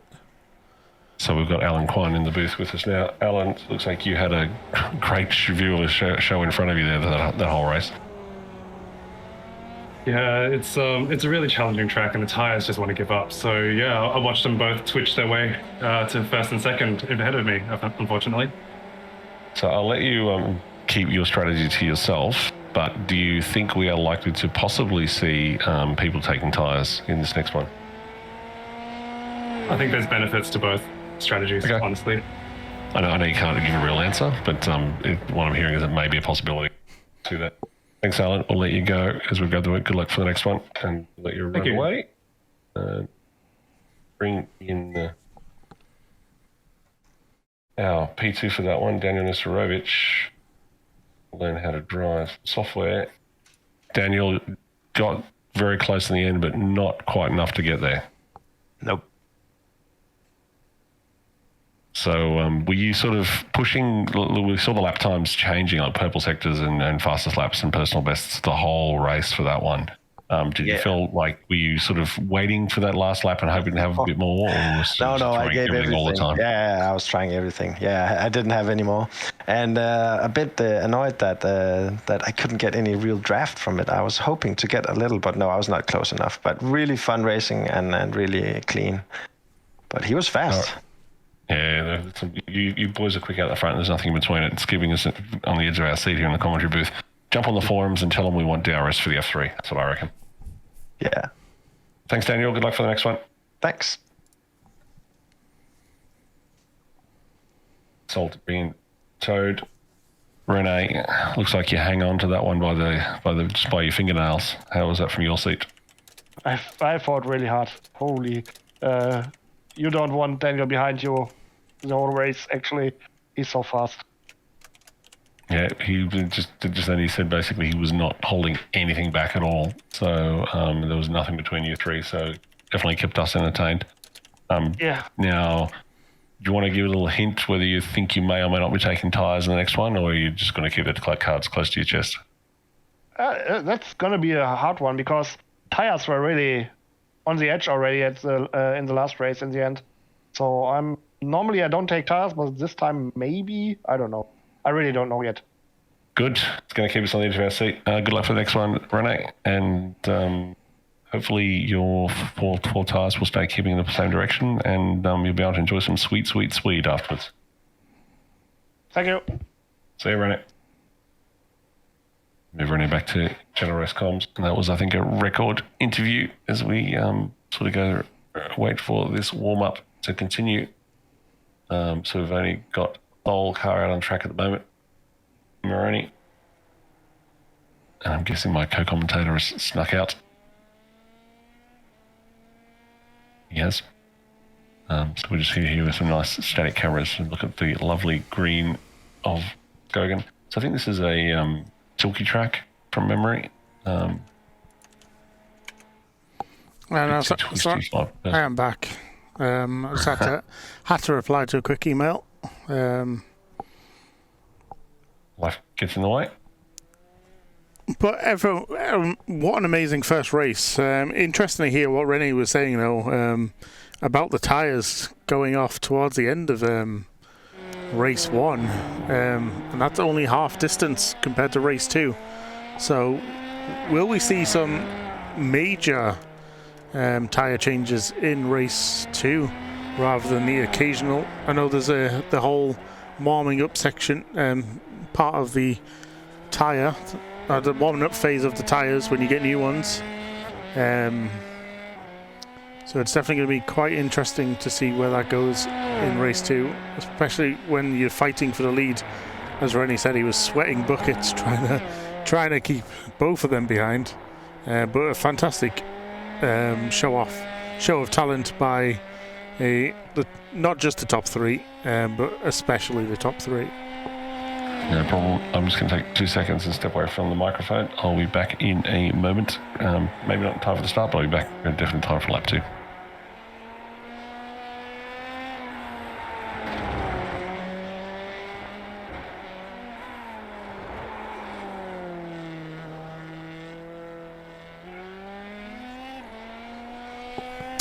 So we've got Alan Quine in the booth with us now. Alan, looks like you had a great view of the show in front of you there, that whole race. Yeah, it's a really challenging track, and the tyres just want to give up. So yeah, I watched them both twitch their way to first and second ahead of me, unfortunately. So I'll let you keep your strategy to yourself, but do you think we are likely to possibly see people taking tyres in this next one? I think there's benefits to both strategies, honestly. I know you can't give a real answer, but what I'm hearing is it may be a possibility to that. Thanks, Alan. We'll let you go as we go through it. Good luck for the next one, and let you run away. Bring in our P2 for that one, Daniel Nesterovic. Learn how to drive software. Daniel got very close in the end, but not quite enough to get there. Nope. So were you sort of pushing, we saw the lap times changing on purple sectors and fastest laps and personal bests the whole race for that one. Did you feel like, were you sort of waiting for that last lap and hoping to have a bit more? Or was no, I gave everything all the time? Yeah, I was trying everything. Yeah, I didn't have any more. And a bit annoyed that I couldn't get any real draft from it. I was hoping to get a little, but no, I was not close enough. But really fun racing and really clean. But he was fast. Yeah, you boys are quick out the front. There's nothing in between it. It's keeping us on the edge of our seat here in the commentary booth. Jump on the forums and tell them we want DRS for the F3. That's what I reckon. Yeah. Thanks, Daniel. Good luck for the next one. Thanks. Salt being towed. Rene, looks like you hang on to that one just by your fingernails. How was that from your seat? I fought really hard. Holy. You don't want Daniel behind you the whole race, actually. He's so fast. Yeah, he just then he said basically he was not holding anything back at all. So there was nothing between you 3. So definitely kept us entertained. Yeah. Now, do you want to give a little hint whether you think you may or may not be taking tyres in the next one, or are you just going to keep the cards close to your chest? That's going to be a hard one because tyres were really on the edge already at in the last race in the end. So normally I don't take tyres, but this time maybe. I don't know. I really don't know yet. Good. It's going to keep us on the edge of our seat. Good luck for the next one, Rene. And hopefully your four tyres will stay keeping in the same direction, and you'll be able to enjoy some sweet afterwards. Thank you. See you, Rene. Move Rene back to General Race Comms. And that was, I think, a record interview as we sort of go wait for this warm-up to continue. So we've only got the whole car out on track at the moment. Moroni. And I'm guessing my co-commentator has snuck out. He has. So we're just here with some nice static cameras and look at the lovely green of Rudskogen. So I think this is a Tilke track from memory. No, sorry, I am back. I just had to reply to a quick email. Life gets in the way. But everyone, what an amazing first race. Interesting to hear what Rennie was saying, though, about the tyres going off towards the end of race 1. And that's only half distance compared to race 2. So will we see some major tyre changes in race 2 rather than the occasional? I know there's the whole warming up section, part of the tyre, the warming up phase of the tyres when you get new ones. So it's definitely going to be quite interesting to see where that goes in race 2, especially when you're fighting for the lead. As Rennie said, he was sweating buckets trying to keep both of them behind. But a fantastic show of talent by not just the top 3, but especially the top 3. No problem. I'm just going to take 2 seconds and step away from the microphone. I'll be back in a moment. Maybe not in time for the start, but I'll be back in definitely time for lap 2.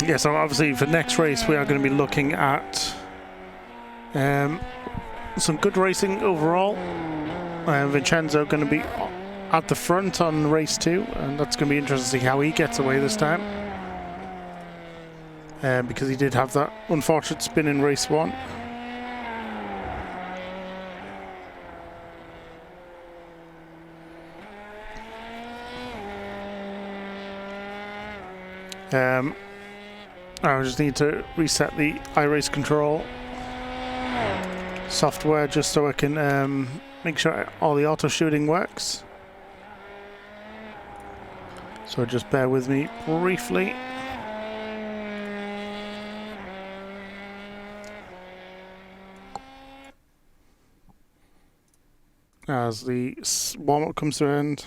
Yeah, so obviously for next race we are going to be looking at some good racing overall. Vincenzo going to be at the front on race 2, and that's going to be interesting to see how he gets away this time, because he did have that unfortunate spin in race 1. I just need to reset the iRace control software just so I can make sure all the auto shooting works. So just bear with me briefly. As the warm-up comes to an end.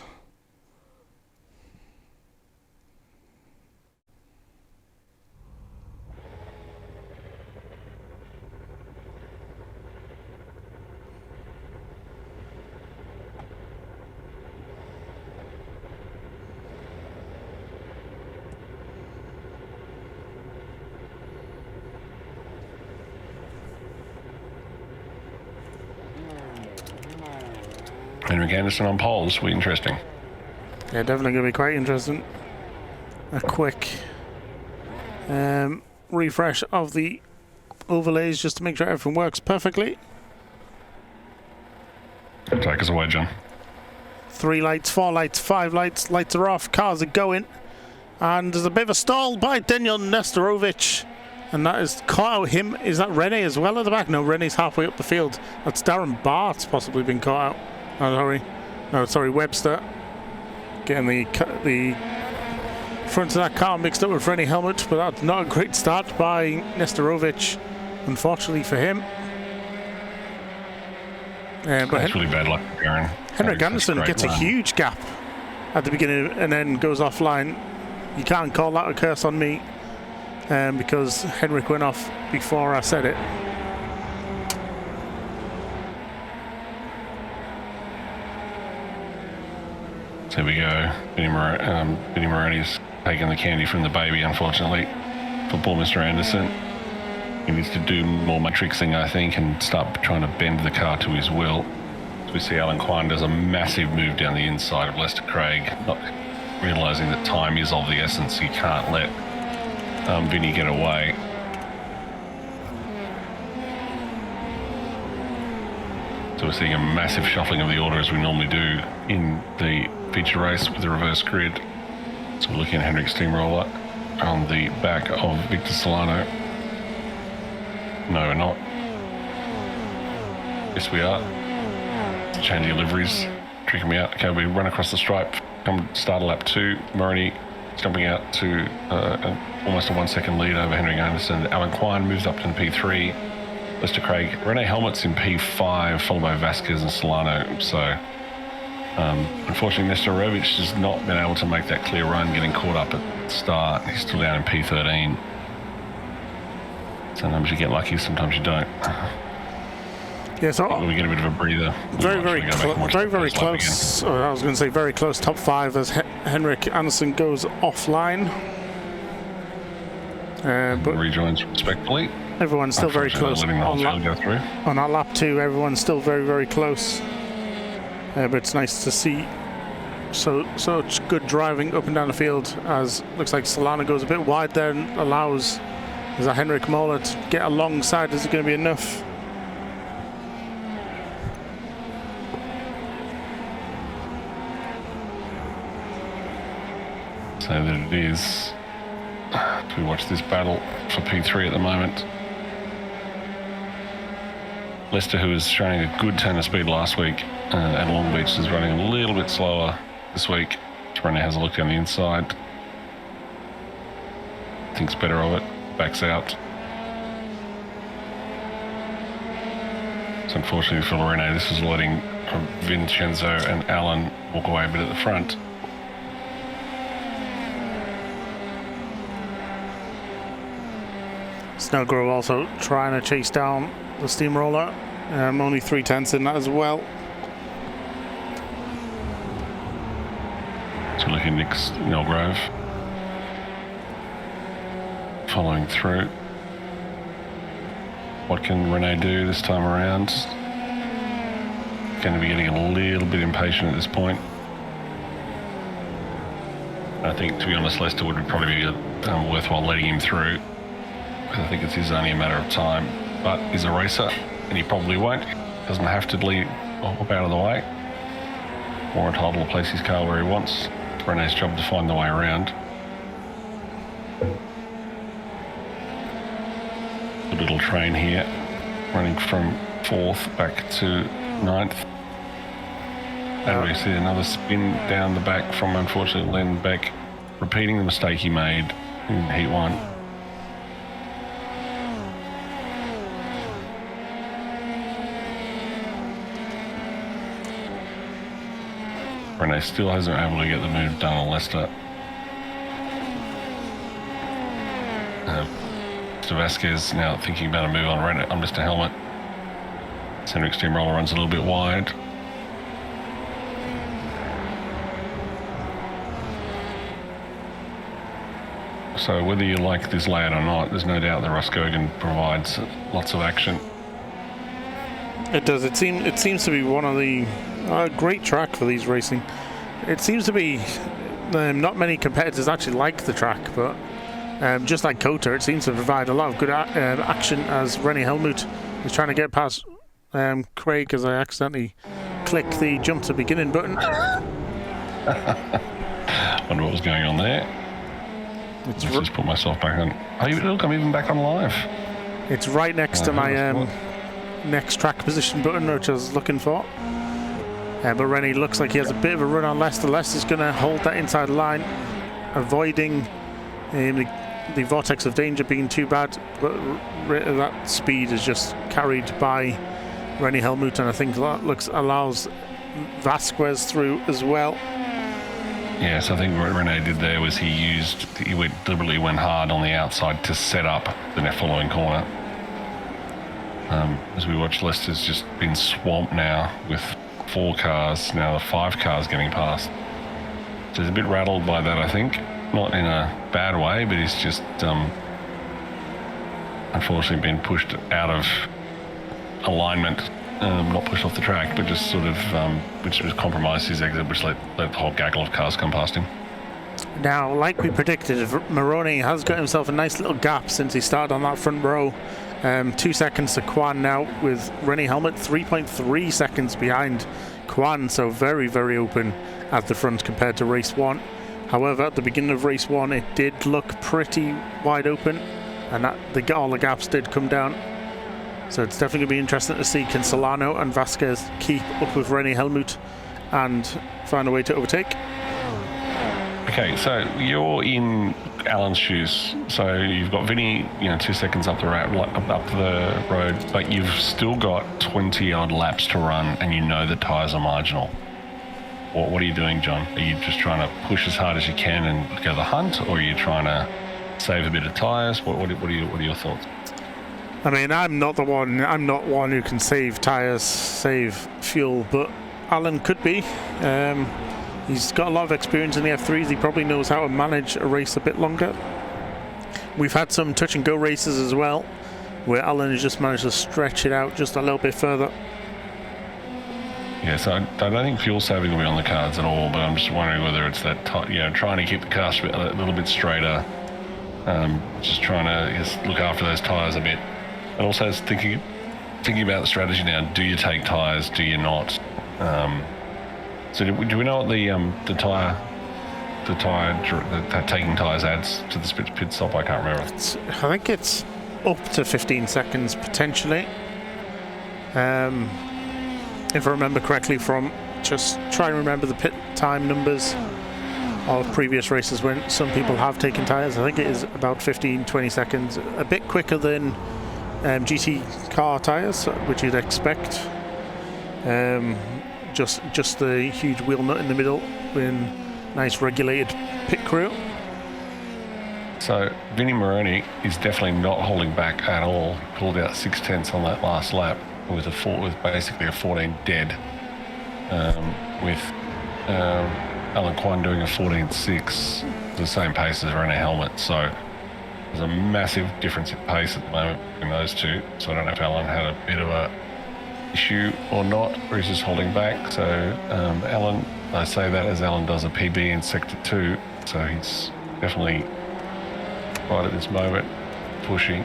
Henrik Anderson on poles will be interesting. Yeah, definitely going to be quite interesting. A quick refresh of the overlays just to make sure everything works perfectly. Take us away, John. 3 lights, 4 lights, 5 lights. Lights are off, cars are going. And there's a bit of a stall by Daniel Nestorovic. And that is caught out him. Is that Rene as well at the back? No, Rene's halfway up the field. That's Darren Bart's possibly been caught out. Oh, sorry, Webster. Getting the front of that car mixed up with Rennie Helmut, but that's not a great start by Nestorovic, unfortunately for him. But that's really bad luck, Aaron. Henrik Anderson gets a huge gap at the beginning and then goes offline. You can't call that a curse on me, because Henrik went off before I said it. There we go. Benny Moroni's taking the candy from the baby, unfortunately, for poor Mr. Anderson. He needs to do more matrixing, I think, and start trying to bend the car to his will. So we see Alan Quine does a massive move down the inside of Lester Craig, not realising that time is of the essence. He can't let Vinny get away. So we're seeing a massive shuffling of the order as we normally do in the feature race with the reverse grid. So we're looking at Henrik Steamroller on the back of Victor Solano. No, we're not. Yes, we are. Changing liveries, tricking me out. Okay, we run across the stripe, come start a lap 2. Moroni jumping out to almost a 1 second lead over Henrik Anderson. Alan Quine moves up to P3. Lester Craig, Rene Helmut's in P5, followed by Vasquez and Solano. So Unfortunately, Nestorovic has not been able to make that clear run, getting caught up at the start. He's still down in P13. Sometimes you get lucky, sometimes you don't. Yeah, so we get a bit of a breather. very close. I was going to say very close top 5 as Henrik Andersen goes offline. But rejoins respectfully. Everyone's still very close on that lap 2. Everyone's still very close. But it's nice to see such good driving up and down the field, as looks like Solana goes a bit wide there and allows Henrik Moller to get alongside. Is it going to be enough? So that it is. We watch this battle for P3 at the moment. Leicester, who was showing a good turn of speed last week at Long Beach, is running a little bit slower this week. Rene has a look down the inside. Thinks better of it. Backs out. So unfortunately for Rene, this is letting Vincenzo and Alan walk away a bit at the front. Snowgrove also trying to chase down the steamroller. Only 3/10 in that as well. So look at Nick Snellgrove following through. What can Rene do this time around? Going to be getting a little bit impatient at this point. I think, to be honest, Leicester would probably be worthwhile letting him through. I think it's only a matter of time, but he's a racer and he probably won't. Doesn't have to leave up out of the way. More entitled to place his car where he wants. It's Rene's job to find the way around. A little train here, running from 4th back to 9th. And we see another spin down the back from, unfortunately, Len Beck, repeating the mistake he made in Heat 1. Rene still hasn't been able to get the move done on Leicester. Mr. Vasquez now thinking about a move on Mr. Helmet. Henrik Steamroller runs a little bit wide. So whether you like this layout or not, there's no doubt that Rudskogen provides lots of action. It does. It seems to be one of the great track for these racing. It seems to be not many competitors actually like the track, but just like Kota, it seems to provide a lot of good action, as Rennie Helmut is trying to get past Craig, as I accidentally clicked the jump to beginning button. Wonder what was going on there. Let's just put myself back on. Oh, look, I'm even back on live. It's right next to my next track position button, which I was looking for. But Rennie looks like he has a bit of a run on Leicester. Leicester's going to hold that inside line, avoiding the vortex of danger being too bad. But that speed is just carried by Rennie Helmut, and I think that allows Vasquez through as well. Yes, I think what Rene did there was he deliberately went hard on the outside to set up the following corner. As we watch, Leicester's just been swamped now with 4 cars, now the 5 cars getting past. So he's a bit rattled by that, I think. Not in a bad way, but he's just unfortunately been pushed out of alignment. Not pushed off the track, but just sort of which compromised his exit, which let the whole gaggle of cars come past him. Now, like we predicted, Maroney has got himself a nice little gap since he started on that front row. 2 seconds to Kwan now, with Rennie Helmut 3.3 seconds behind Kwan, so very, very open at the front compared to race 1. However, at the beginning of race 1, it did look pretty wide open, and all the gaps did come down. So it's definitely going to be interesting to see, can Solano and Vasquez keep up with Rennie Helmut and find a way to overtake. Okay, so you're in Alan's shoes. So you've got Vinny, 2 seconds up the road, but you've still got 20 odd laps to run, and you know the tyres are marginal. What are you doing, John? Are you just trying to push as hard as you can and go the hunt, or are you trying to save a bit of tyres? What are your thoughts? I mean, I'm not one who can save tyres, save fuel, but Alan could be. He's got a lot of experience in the F3s. He probably knows how to manage a race a bit longer. We've had some touch and go races as well, where Alan has just managed to stretch it out just a little bit further. Yeah, so I don't think fuel saving will be on the cards at all, but I'm just wondering whether it's that, trying to keep the car a little bit straighter, just trying to just look after those tyres a bit. And also it's thinking about the strategy now. Do you take tyres? Do you not? So do we know what the taking tyres adds to the pit stop? I can't remember. I think it's up to 15 seconds potentially. If I remember correctly, from just trying to remember the pit time numbers of previous races when some people have taken tyres. I think it is about 15-20 seconds, a bit quicker than GT car tyres, which you'd expect. Just the huge wheel nut in the middle with nice regulated pit crew. So Vinnie Moroni is definitely not holding back at all. He pulled out 6/10 on that last lap with basically a 14 dead, with Alan Kwan doing a 14.6, the same pace as Rene Helmet. So there's a massive difference in pace at the moment between those two. So I don't know if Alan had a bit of a issue or not, or he's just holding back. So Alan, I say that as Alan does a PB in Sector 2, so he's definitely right at this moment pushing.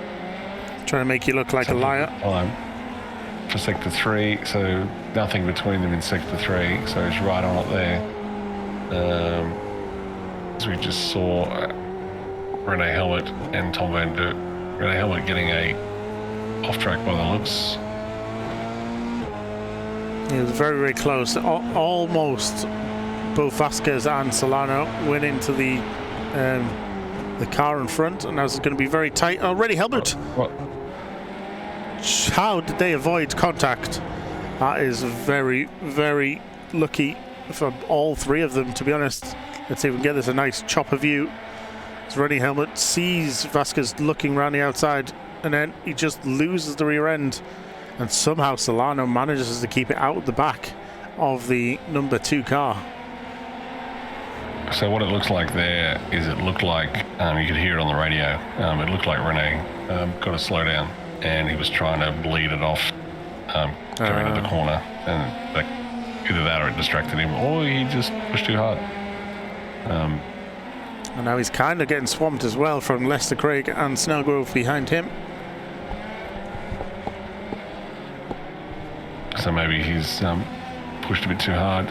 Trying to make you look like a liar. For Sector 3, so nothing between them in Sector 3, so he's right on it there. As we just saw Rene Helmet and Tom Van Der. Rene Helmet getting a off track by the looks. It was very, very close. Almost both Vasquez and Solano went into the car in front, and that was going to be very tight. Already Helmet. What? How did they avoid contact? That is very, very lucky for all three of them, to be honest. Let's see if we can get this a nice chopper view. As Rene Helmet sees Vasquez looking around the outside, and then he just loses the rear end, and somehow Solano manages to keep it out the back of the number 2 car. So what it looks like there is it looked like, you could hear it on the radio, it looked like Rene got a slow down, and he was trying to bleed it off going into the corner, and either that or it distracted him, or he just pushed too hard. And now he's kind of getting swamped as well from Lester Craig and Snellgrove behind him. So maybe he's pushed a bit too hard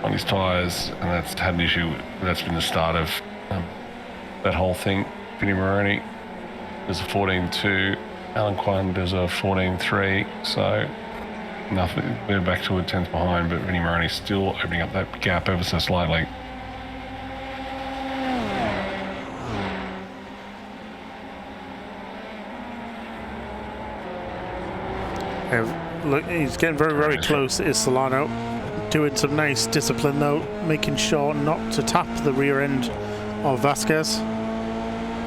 on his tyres, and that's had an issue. That's been the start of that whole thing. Vinnie Moroni does a 14.2, Alan Kwan does a 14.3, so nothing. They're back to a 10th behind, but Vinnie Moroni's still opening up that gap ever so slightly. Look, he's getting very, very close. Is Solano doing some nice discipline though, making sure not to tap the rear end of Vasquez.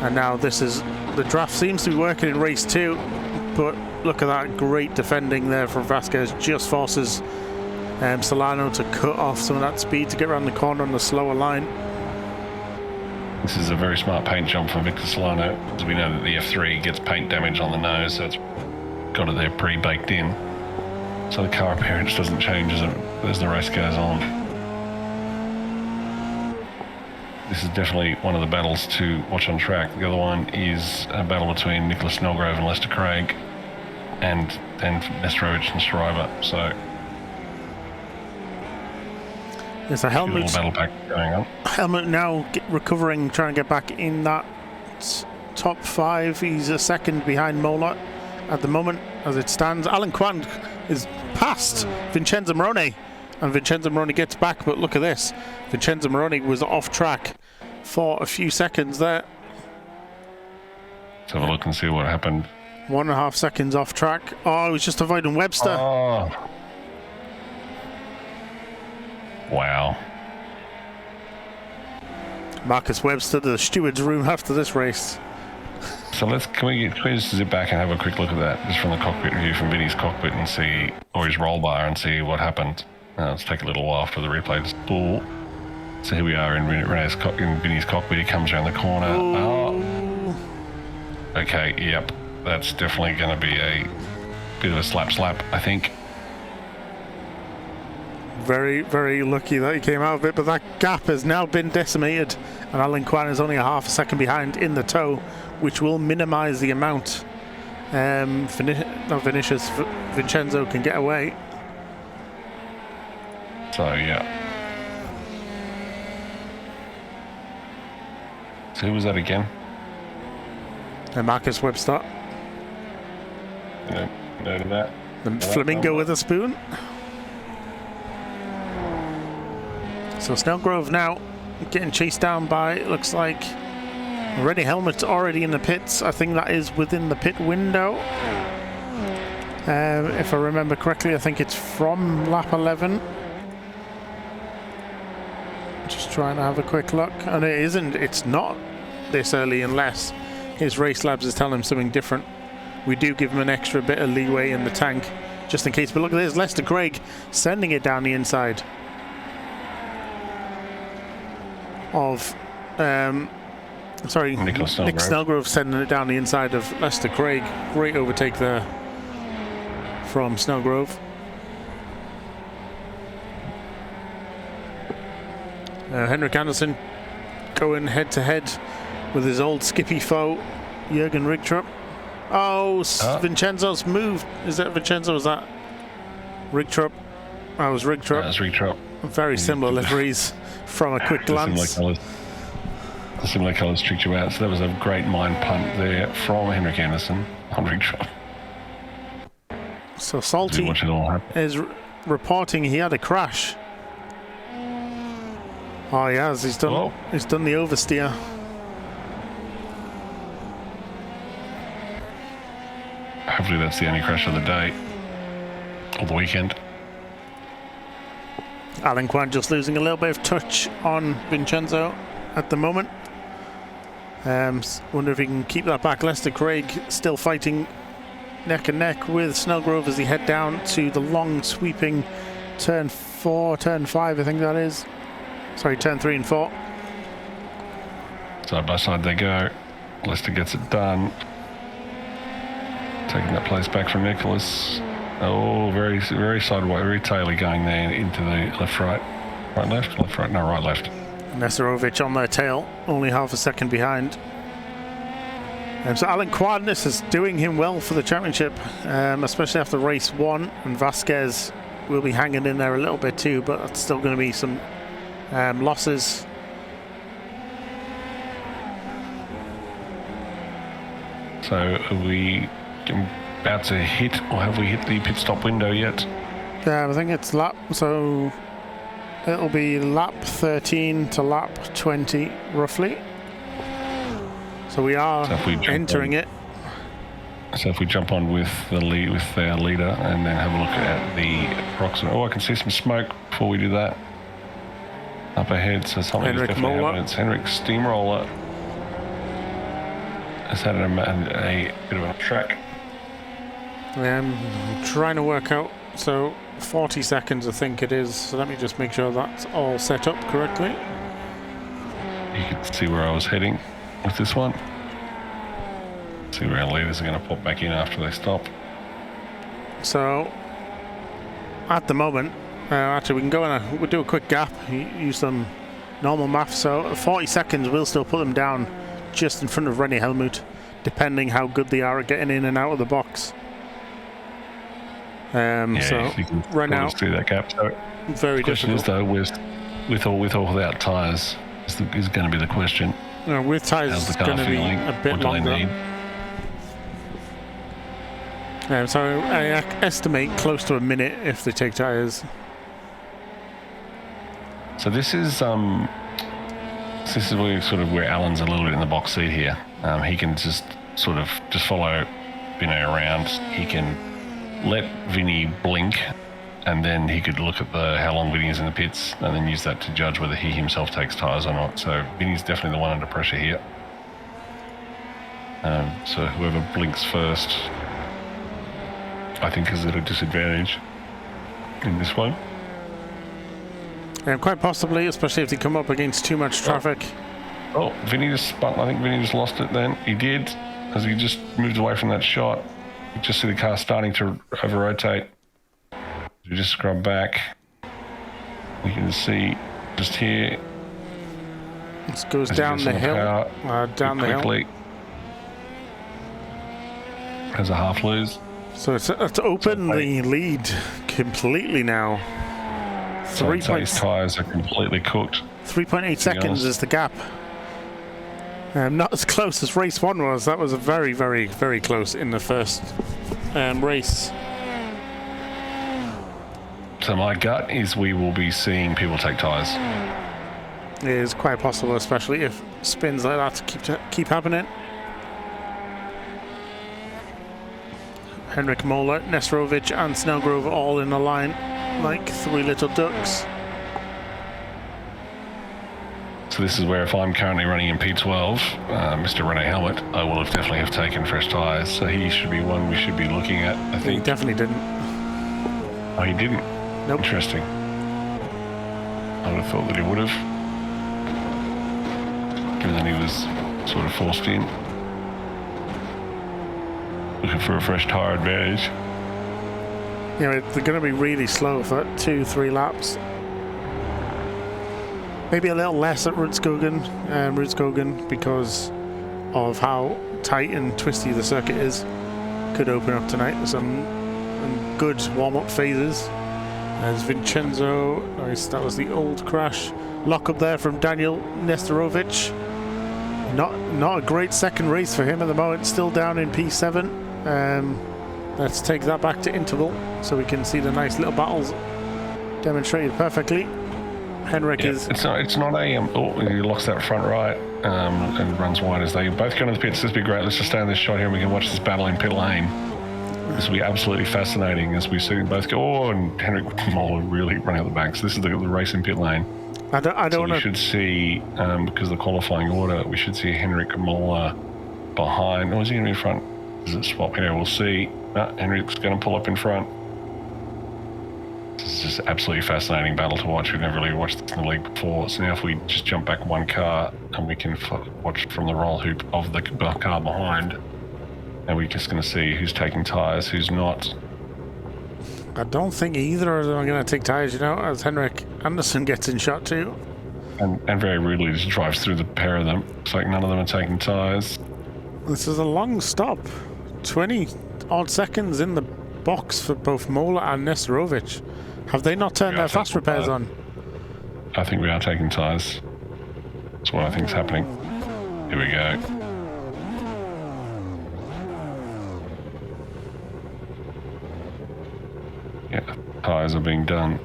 And now the draft seems to be working in race 2, but look at that great defending there from Vasquez. Just forces Solano to cut off some of that speed to get around the corner on the slower line. This is a very smart paint job from Victor Solano, as we know that the F3 gets paint damage on the nose, so it's got it there pre-baked in, so the car appearance doesn't change as the race goes on. This is definitely one of the battles to watch on track. The other one is a battle between Nicholas Snellgrove and Lester Craig, and then Nesterovich and Schreiber. So there's a Helmet battle pack going on. Helmet now recovering, trying to get back in that top 5. He's a second behind Mola at the moment as it stands. Alan Kwan is past Vincenzo Moroni, and Vincenzo Moroni gets back, but look at this. Vincenzo Moroni was off track for a few seconds there. Let's have a look and see what happened. 1.5 seconds off track. Oh, he was just avoiding Webster. Oh. Wow. Marcus Webster, the steward's room after this race. So can we just zip back and have a quick look at that, just from the cockpit view, from Vinny's cockpit, and see, or his roll bar, and see what happened. Let's take a little while for the replay to spool. So here we are in Vinny's cockpit. He comes around the corner. Oh. Okay, yep. That's definitely going to be a bit of a slap, I think. Very, very lucky that he came out of it, but that gap has now been decimated, and Alan Kwan is only a half a second behind in the tow, which will minimise the amount Vincenzo can get away. So, yeah. So who was that again? And Marcus Webster. No to that. The Flamingo with a spoon. So Snellgrove now getting chased down by, it looks like, Rennie Helmut's already in the pits. I think that is within the pit window. If I remember correctly, I think it's from lap 11. Just trying to have a quick look. And it's not this early unless his race labs is telling him something different. We do give him an extra bit of leeway in the tank, just in case. But look, there's Lester Craig sending it down the inside of Nick Snellgrove sending it down the inside of Lester Craig. Great overtake there from Snellgrove. Henrik Anderson going head to head with his old Skippy foe, Jürgen Rigtrup. Oh, Vincenzo's moved. Is that Vincenzo? Is that Rigtrup? That was Rigtrup. That's Rigtrup. Very similar liveries from a quick glance. Similar colours tricked you out. So that was a great mind punt there from Henrik Anderson on Rigtrup. So Salty is reporting he had a crash. Oh, he has. He's done the oversteer. Hopefully that's the only crash of the day or the weekend. Alan Kwan just losing a little bit of touch on Vincenzo at the moment. Wonder if he can keep that back. Lester Craig still fighting neck and neck with Snellgrove as he head down to the long sweeping turn 4, turn 5, I think that is. Sorry, turn 3 and 4. Side by side they go. Lester gets it done. Taking that place back from Nicholas. Oh, very, very sideways, very taily going there into the left, right, right, left. Nesarovic on their tail, only half a second behind. So Alan Kwan, this is doing him well for the championship, especially after race 1, and Vasquez will be hanging in there a little bit too, but that's still going to be some losses. So are we about to hit, or have we hit the pit stop window yet? Yeah, I think it's lap, so it'll be lap 13 to lap 20 roughly. So we are entering it. So if we jump on with the lead, with our leader, and then have a look at the approximate. Oh, I can see some smoke before we do that. Up ahead, so something is definitely happening. It's Henrik Steamroller. Has had a bit of a track. I'm trying to work out, so 40 seconds I think it is, so let me just make sure that's all set up correctly. You can see where I was heading with this one. See where our leaders are going to pop back in after they stop. So at the moment, actually we can go in we'll do a quick gap, use some normal math, so 40 seconds will still put them down just in front of Rennie Helmut, depending how good they are at getting in and out of the box. So right now, through that gap. So very the question difficult. Is though, with or without tyres, is going to be the question. With tyres, it's going to be a bit longer. So I estimate close to a minute if they take tyres. So this is where Alan's a little bit in the box seat here. He can just follow Vinny around. He can let Vinny blink and then he could look at how long Vinny is in the pits, and then use that to judge whether he himself takes tyres or not. So Vinny's definitely the one under pressure here. So whoever blinks first, I think, is at a disadvantage in this one. Quite possibly, especially if they come up against too much traffic. Oh, Vinny just spun. I think Vinny just lost it then. He did, as he just moved away from that shot. You just see the car starting to over-rotate. You just scrub back. You can see just here. This goes down the hill. Down the hill. Has a half lose. So it's open the lead completely now. So his tyres are completely cooked. 3.8 seconds is the gap. Not as close as race 1 was. That was a very, very, very close in the first race. So my gut is we will be seeing people take tyres. It is quite possible, especially if spins like that keep happening. Henrik Mola, Nesterovic and Snellgrove all in a line like 3 little ducks. So this is where, if I'm currently running in P12, Mr. Rene Helmet, I will definitely have taken fresh tyres. So he should be one we should be looking at, I think. He definitely didn't. Oh, he didn't? Nope. Interesting. I would have thought that he would have. Given that he was sort of forced in. Looking for a fresh tyre advantage. Yeah, they're going to be really slow for 2-3 laps. Maybe a little less at Rudskogen because of how tight and twisty the circuit is. Could open up tonight with some good warm-up phases. As Vincenzo, nice, that was the old crash. Lock up there from Daniel Nesterovic. Not a great second race for him at the moment, still down in P7. Let's take that back to interval so we can see the nice little battles demonstrated perfectly. Henrik is... It's not a... he locks that front right and runs wide as they both go into the pits. This will be great. Let's just stay on this shot here and we can watch this battle in pit lane. This will be absolutely fascinating as we see them both go... Oh, and Henrik Moller really running out the back. So this is the race in pit lane. I don't we should see, because of the qualifying order, we should see Henrik Moller behind... Or is he going to be in front? Does it swap here? We'll see. Henrik's going to pull up in front. This is just absolutely fascinating battle to watch. We've never really watched this in the league before. So now if we just jump back one car and we can watch from the roll hoop of the car behind, and we're just going to see who's taking tyres, who's not. I don't think either of them are going to take tyres, you know, as Henrik Anderson gets in shot too. And very rudely just drives through the pair of them. It's like none of them are taking tyres. This is a long stop. 20 odd seconds in the box for both Mola and Nesterovic. Have they not turned their fast repairs on? I think we are taking tyres. That's what I think is happening. Here we go. Yeah, tyres are being done.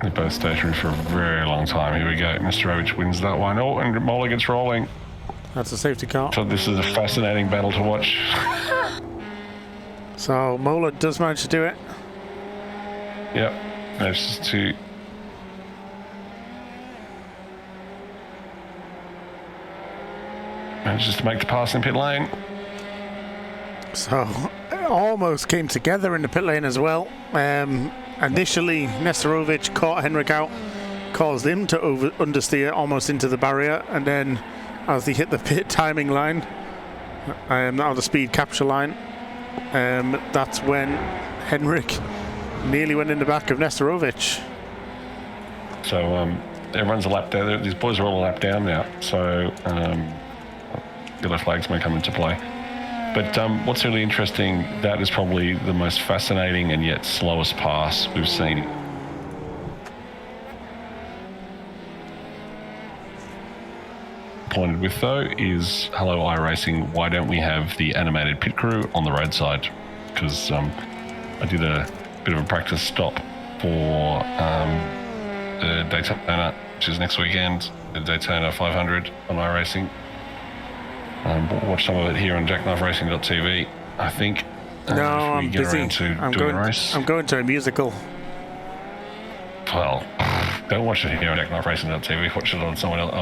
They're both stationary for a very long time. Here we go. Nesterovic wins that one. Oh, and Mola gets rolling. That's a safety car. So this is a fascinating battle to watch. So Mola does manage to do it. Yep. Manages to... Manages to make the pass in pit lane. So it almost came together in the pit lane as well. Initially, Nesterovic caught Henrik out, caused him to understeer almost into the barrier, and then as he hit the pit timing line, or the speed capture line, that's when Henrik nearly went in the back of Nesterovic. So everyone's a lap down. These boys are all a lap down now, so yellow flags may come into play. But what's really interesting, that is probably the most fascinating and yet slowest pass we've seen. Pointed with though is, hello iRacing, why don't we have the animated pit crew on the roadside? Because I did a bit of a practice stop for the Daytona, which is next weekend, the Daytona 500 on iRacing. Watch some of it here on jackkniferacing.tv. I think. No, I'm busy. I'm going to a musical. Well, don't watch it here on DeckKnifeRacing.tv. Watch it on someone else.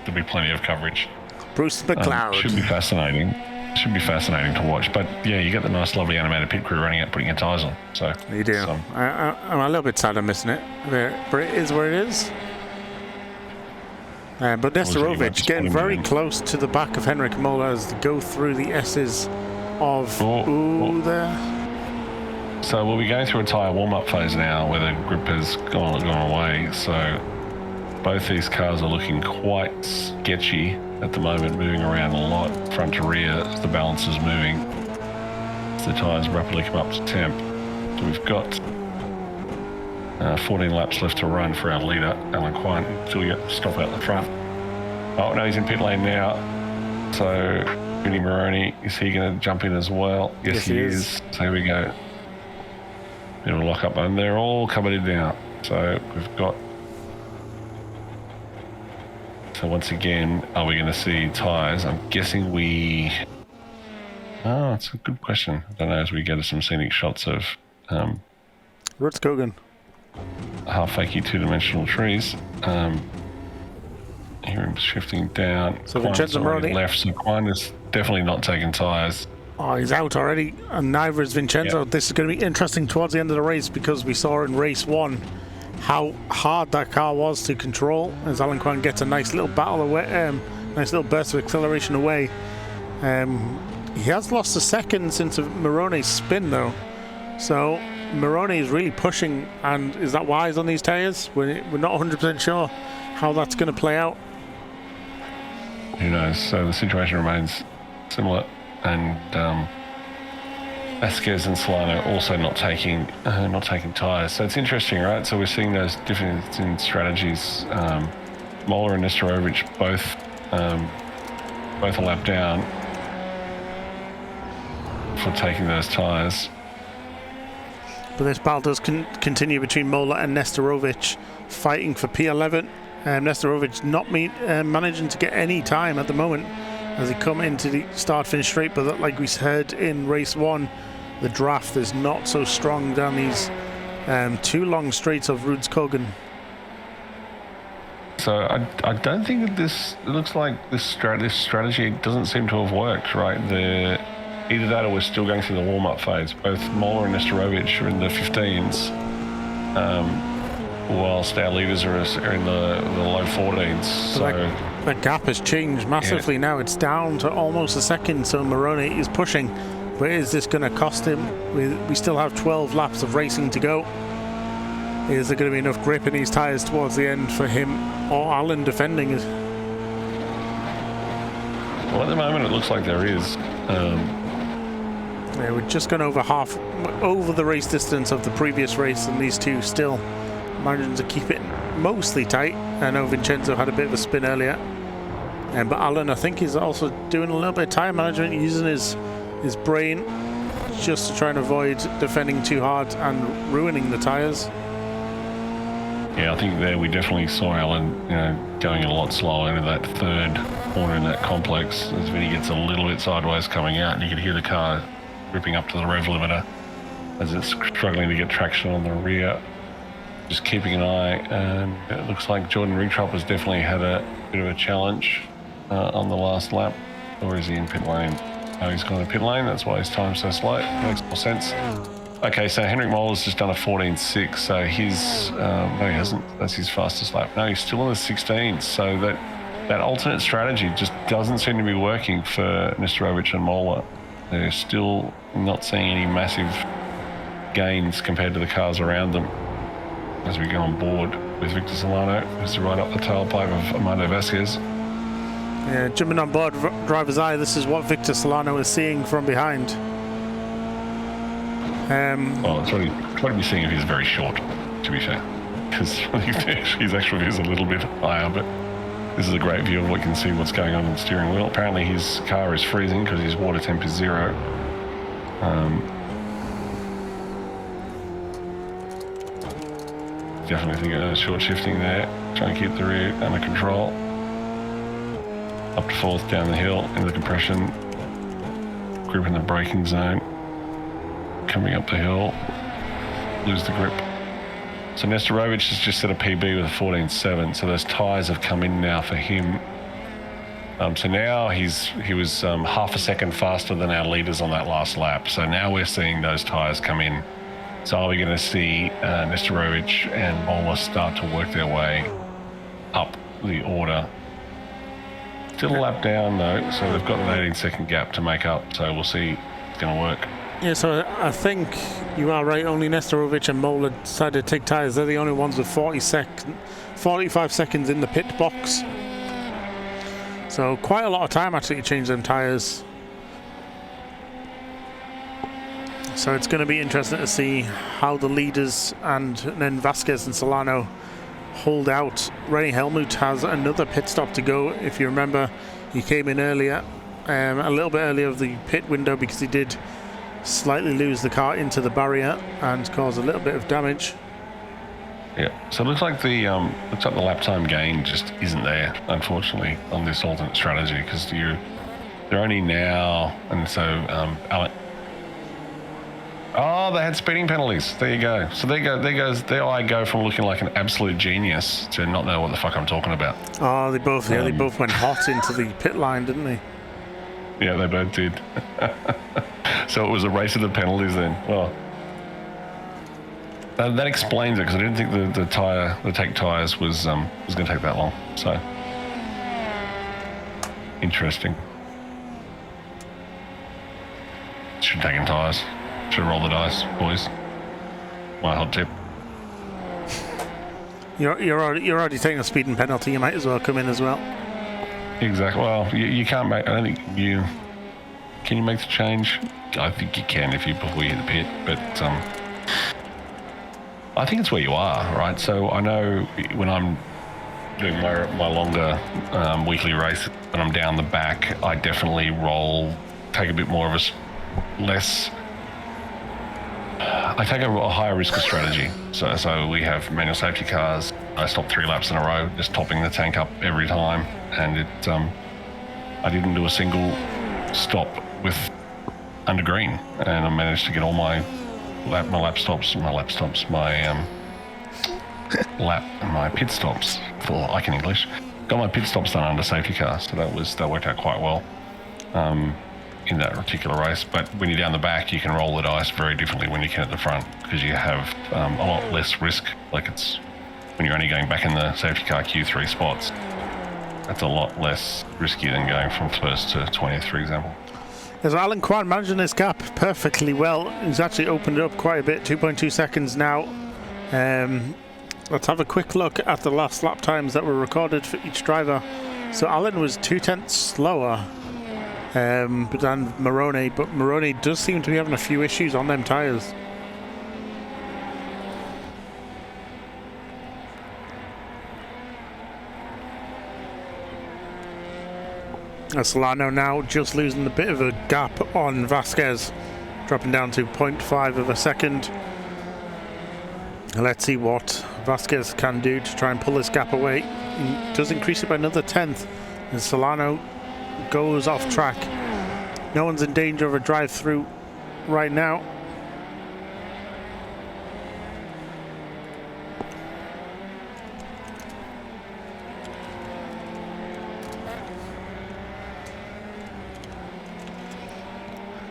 There'll be plenty of coverage. Bruce McLeod. Should be fascinating. Should be fascinating to watch. But yeah, you get the nice, lovely animated pit crew running out, putting your tyres on. So you do. I'm a little bit sad I'm missing it, but it is where it is. But Nesterovic getting very close to the back of Henrik Mola as they go through the S's of there. So we'll be going through a tyre warm-up phase now where the grip has gone away. So both these cars are looking quite sketchy at the moment, moving around a lot, front to rear, as the balance is moving. As the tyres rapidly come up to temp. So we've got 14 laps left to run for our leader, Alan Quine, until we get the stop out the front. Oh, no, he's in pit lane now. So, Vinny Maroney, is he going to jump in as well? Yes, he is. So here we go. Bit of a lock up, and they're all coming in now. So we've got... So once again, are we going to see tyres? I'm guessing we... Oh, it's a good question. I don't know, as we get some scenic shots of... Rudskogen. Half fakey two-dimensional trees. Here him shifting down. So Vincenzo Maroney left, so Quine is definitely not taking tyres. Oh, he's out already, and neither is Vincenzo. This is going to be interesting towards the end of the race because we saw in race 1 how hard that car was to control as Alan Quine gets a nice little battle away, nice little burst of acceleration away. He has lost a second since Maroney's spin though, so Maroney is really pushing, and is that wise on these tyres? We're not 100% sure how that's going to play out. Who knows? So the situation remains similar, and Vasquez and Solano also not taking tyres. So it's interesting, right? So we're seeing those differences in strategies. Mola and Nesterovic both a lap down for taking those tyres. But this battle does continue between Mola and Nesterovic, fighting for P11. Nesterovic not managing to get any time at the moment as he come into the start-finish straight, but like we heard in race 1, the draft is not so strong down these 2 long straights of Rudskogen. So I don't think that it looks like this strategy doesn't seem to have worked, right? Either that or we're still going through the warm-up phase. Both Mola and Nesterovic are in the 15s, whilst our leaders are in the low 14s. So the gap has changed massively now. It's down to almost a second, so Maroney is pushing. But is this going to cost him? We still have 12 laps of racing to go. Is there going to be enough grip in these tyres towards the end for him or Alan defending it? Well, at the moment it looks like there is. Yeah, we're just gone over the race distance of the previous race, and these two still managing to keep it mostly tight. I know Vincenzo had a bit of a spin earlier, but Alan, I think, is also doing a little bit of time management, using his brain just to try and avoid defending too hard and ruining the tyres. Yeah, I think there we definitely saw Alan, going a lot slower into that third corner in that complex as Vinny gets a little bit sideways coming out, and you can hear the car ripping up to the rev limiter as it's struggling to get traction on the rear. Just keeping an eye, and it looks like Jordan Ringtrop has definitely had a bit of a challenge on the last lap. Or is he in pit lane? Oh, he's gone to pit lane, that's why his time's so slow. Makes more sense. Okay, so Henrik Moller's just done a 14.6, so his, no he hasn't, that's his fastest lap. No, he's still in the 16s, so that alternate strategy just doesn't seem to be working for Nesterovic and Moller. They're still not seeing any massive gains compared to the cars around them as we go on board with Victor Solano, who's right up the tailpipe of Armando Vasquez. Yeah, jumping on board driver's eye, this is what Victor Solano is seeing from behind. Well, it's what he's seeing if he's very short, to be fair, because his actual view is a little bit higher, but this is a great view of what you can see what's going on in the steering wheel. Apparently his car is freezing because his water temp is 0. Definitely think short shifting there, trying to keep the rear under control. Up to 4th down the hill into the compression, grip in the braking zone. Coming up the hill, lose the grip. So Nesterovic has just set a PB with a 14.7, so those tyres have come in now for him. So now he was half a second faster than our leaders on that last lap. So now we're seeing those tyres come in. So are we going to see Nesterovic and Mola start to work their way up the order? Still a lap down though, so they've got an 18-second gap to make up. So we'll see if it's going to work. Yeah, so I think you are right. Only Nesterovic and Mola decided to take tyres. They're the only ones with 45 seconds in the pit box. So quite a lot of time actually to change them tyres. So it's going to be interesting to see how the leaders and then Vasquez and Solano hold out. Rennie Helmut has another pit stop to go. If you remember, he came in earlier, a little bit earlier of the pit window because he did slightly lose the car into the barrier and cause a little bit of damage. Yeah, so it looks like the lap time gain just isn't there, unfortunately, on this alternate strategy because they're only now, and so Alan. Oh, they had speeding penalties. There you go. So there I go from looking like an absolute genius to not know what the fuck I'm talking about. Oh, they both went hot into the pit line, didn't they? Yeah, they both did. So it was a race of the penalties then. Well. That explains it because I didn't think the take tyres was going to take that long. So interesting. Should have taken tyres. Should have rolled the dice, boys. My hot tip. You're already taking a speeding penalty. You might as well come in as well. Exactly. Well, you can't make. I don't think you can. You make the change. I think you can before you hit the pit, but I think it's where you are, right? So I know when I'm doing my longer weekly race, when I'm down the back, I definitely take a bit more of I take a higher risk of strategy. So we have manual safety cars. I stop 3 laps in a row, just topping the tank up every time, and I didn't do a single stop with under green, and I managed to get all my pit stops for I can English. Got my pit stops done under safety car, so that worked out quite well in that particular race. But when you're down the back, you can roll the dice very differently when you can at the front because you have a lot less risk. Like it's when you're only going back in the safety car Q3 spots, that's a lot less risky than going from first to 20th, for example. As Alan Kwan managing this gap perfectly well. He's actually opened it up quite a bit, 2.2 seconds now. Let's have a quick look at the last lap times that were recorded for each driver. So Alan was 0.2 slower than Moroni, but Moroni does seem to be having a few issues on them tyres. Solano now just losing a bit of a gap on Vasquez, dropping down to 0.5 of a second. Let's see what Vasquez can do to try and pull this gap away. He does increase it by another 1/10 and Solano goes off track. No one's in danger of a drive-through right now.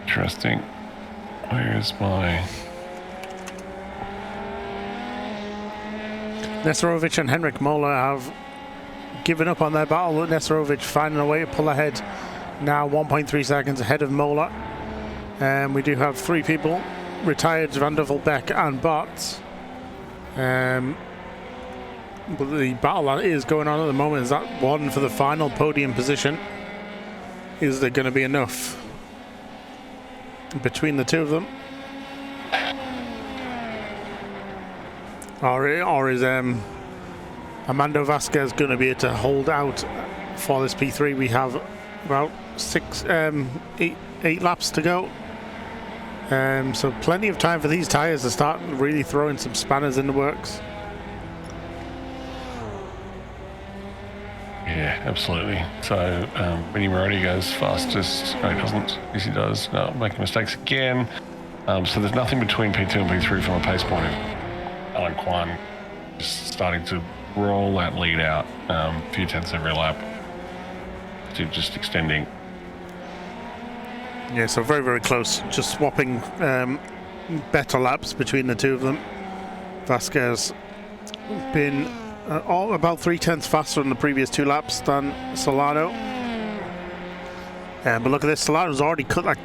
Interesting. Where's my... Nesterovic and Henrik Mola have given up on their battle. Nesterovic finding a way to pull ahead. Now 1.3 seconds ahead of Mola. And we do have 3 people retired, Van der Beek and Bart. But the battle that is going on at the moment is that one for the final podium position. Is there going to be enough between the two of them? Or is Armando Vasquez going to be able to hold out for this P3? We have about 8 laps to go. So plenty of time for these tyres to start really throwing some spanners in the works. Yeah, absolutely. So Vinny Moroni goes fastest. No, he doesn't. Yes, he does. No, making mistakes again. So there's nothing between P2 and P3 from a pace point of view. Alan Kwan just starting to roll that lead out a few tenths every lap to just extending. Yeah, so very, very close. Just swapping better laps between the two of them. Vasquez been about 3/10 faster in the previous 2 laps than Solano. But look at this, Solano's already cut that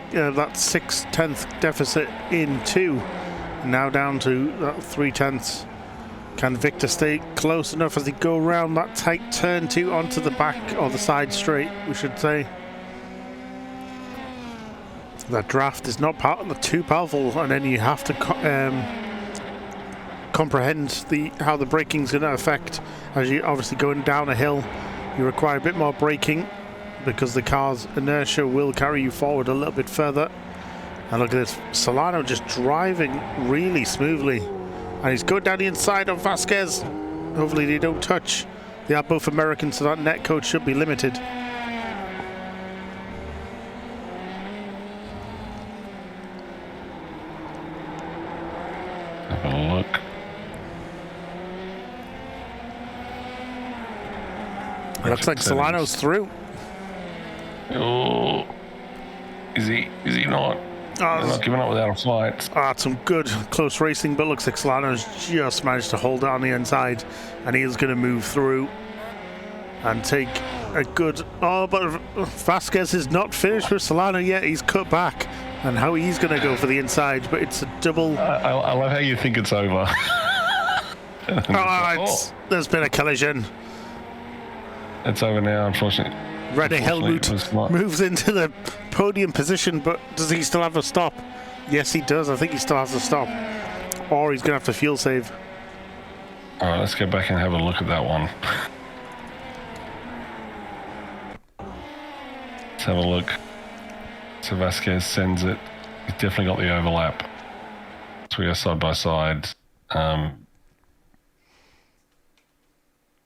6/10 deficit in 2. Now down to that 3/10. Can Victor stay close enough as they go around that tight turn 2 onto the back, or the side straight, we should say? That draft is not too powerful, and then you have to comprehend how the braking is going to affect. As you obviously going down a hill, you require a bit more braking because the car's inertia will carry you forward a little bit further. And look at this, Solano just driving really smoothly, and he's going down the inside of Vasquez. Hopefully they don't touch. They are both Americans, so that net code should be limited. Have a look. It looks like Solano's through. Oh, is he not? They're not giving up without a fight. Some good close racing, but looks like Solano's just managed to hold it on the inside, and he is going to move through and take a good... Oh, but Vasquez is not finished with Solano yet. He's cut back, and how he's going to go for the inside, but it's a double... I love how you think it's over. There's been a collision. It's over now, unfortunately. Rene Helmut moves into the podium position, but does he still have a stop? Yes, he does. I think he still has a stop. Or he's going to have to fuel save. All right, let's go back and have a look at that one. Let's have a look. So Vasquez sends it. He's definitely got the overlap. So we are side by side.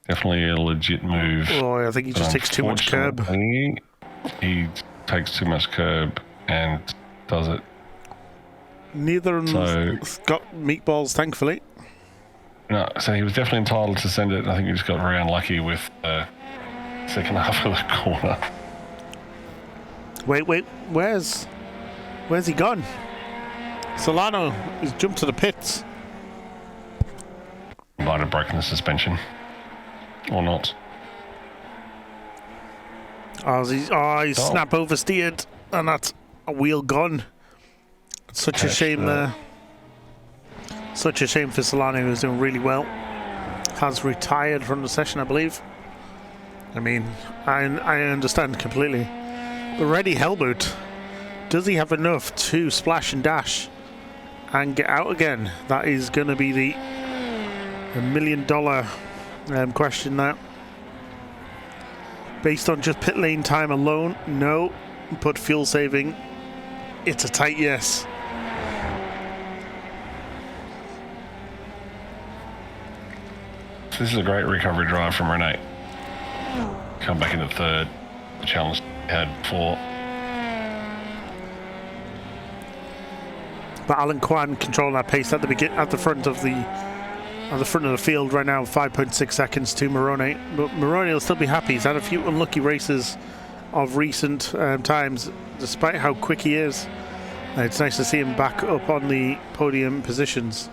Definitely a legit move. Oh, I think he just takes too much curb. He takes too much curb and does it. Neither of them got meatballs, thankfully. No, so he was definitely entitled to send it. I think he just got very unlucky with the second half of the corner. Wait, where's he gone? Solano has jumped to the pits. Might have broken the suspension. Or not. He snap oversteered, and that's a wheel gone. Such a shame there. Such a shame for Solano, who was doing really well. Has retired from the session, I believe. I mean, I understand completely. But Rene Helmut, does he have enough to splash and dash and get out again? That is going to be the $1 million question now. Based on just pit lane time alone, no. But fuel saving, it's a tight yes. This is a great recovery drive from Rene. Come back into third. The challenge he had before. But Alan Kwan controlling that pace at the front of the field right now, 5.6 seconds to Moroni. But Moroni will still be happy. He's had a few unlucky races of recent times, despite how quick he is. And it's nice to see him back up on the podium positions.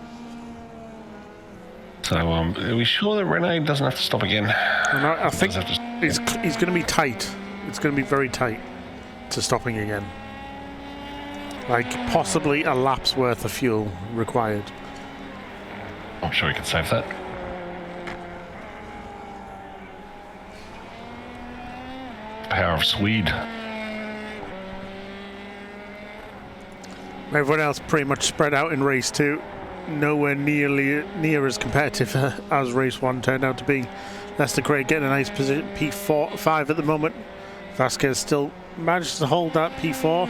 So, are we sure that Rene doesn't have to stop again? And I think he's going to be tight. It's going to be very tight to stopping again. Like, possibly a lap's worth of fuel required. I'm sure he can save that. Power of Swede. Everyone else pretty much spread out in race 2. Nowhere near as competitive as race 1 turned out to be. Lester Craig getting a nice position, P5 at the moment. Vasquez still managed to hold that P4.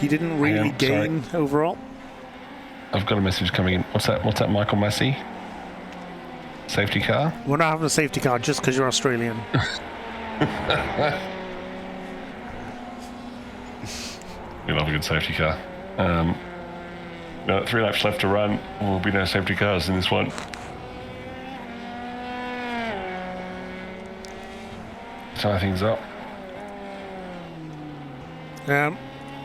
He didn't really gain overall. I've got a message coming in. What's that, Michael Massey? Safety car? We're not having a safety car just because you're Australian. We love a good safety car. 3 laps left to run. There will be no safety cars in this one. tie things up.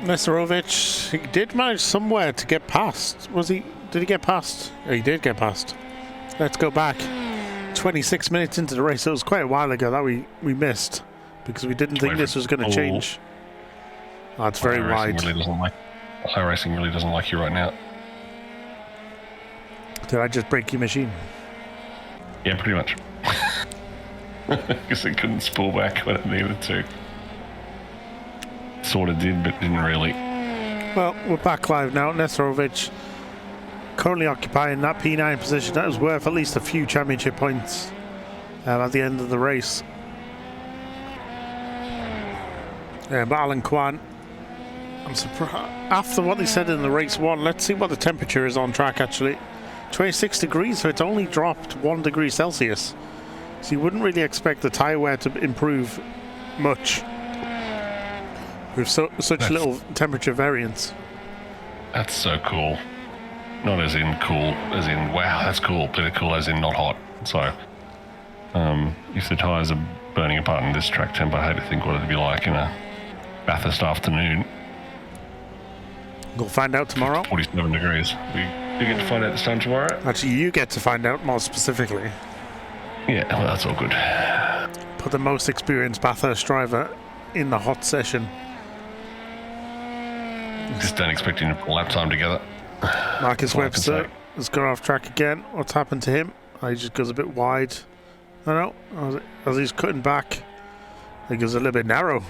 Nesterovic, he did manage somewhere to get past. Did he get past? Oh, he did get past. Let's go back. 26 minutes into the race. It was quite a while ago that we missed because we didn't think this was going to change. That's very wide. High racing really doesn't like you right now. Did I just break your machine? Yeah, pretty much. Because it couldn't spool back when it needed to. Sort of did, but didn't really. Well, we're back live now. Nesterovic currently occupying that P9 position. That was worth at least a few championship points at the end of the race. But Alan Kwan, I'm surprised. After what they said in the race one, let's see what the temperature is on track actually. 26 degrees, so it's only dropped 1 degree Celsius. So you wouldn't really expect the tyre wear to improve much with such little temperature variance. That's so cool. Not as in cool, as in wow, that's cool, but cool as in not hot. So, if the tyres are burning apart in this track temp, I hate to think what it'd be like in a Bathurst afternoon. We'll find out tomorrow. 47 degrees. You get to find out this time tomorrow? Actually, you get to find out more specifically. Yeah, well, that's all good. Put the most experienced Bathurst driver in the hot session. Just don't expect him to put lap time together. Marcus Webster has gone off track again. What's happened to him? Oh, he just goes a bit wide. No, as he's cutting back, he goes a little bit narrow.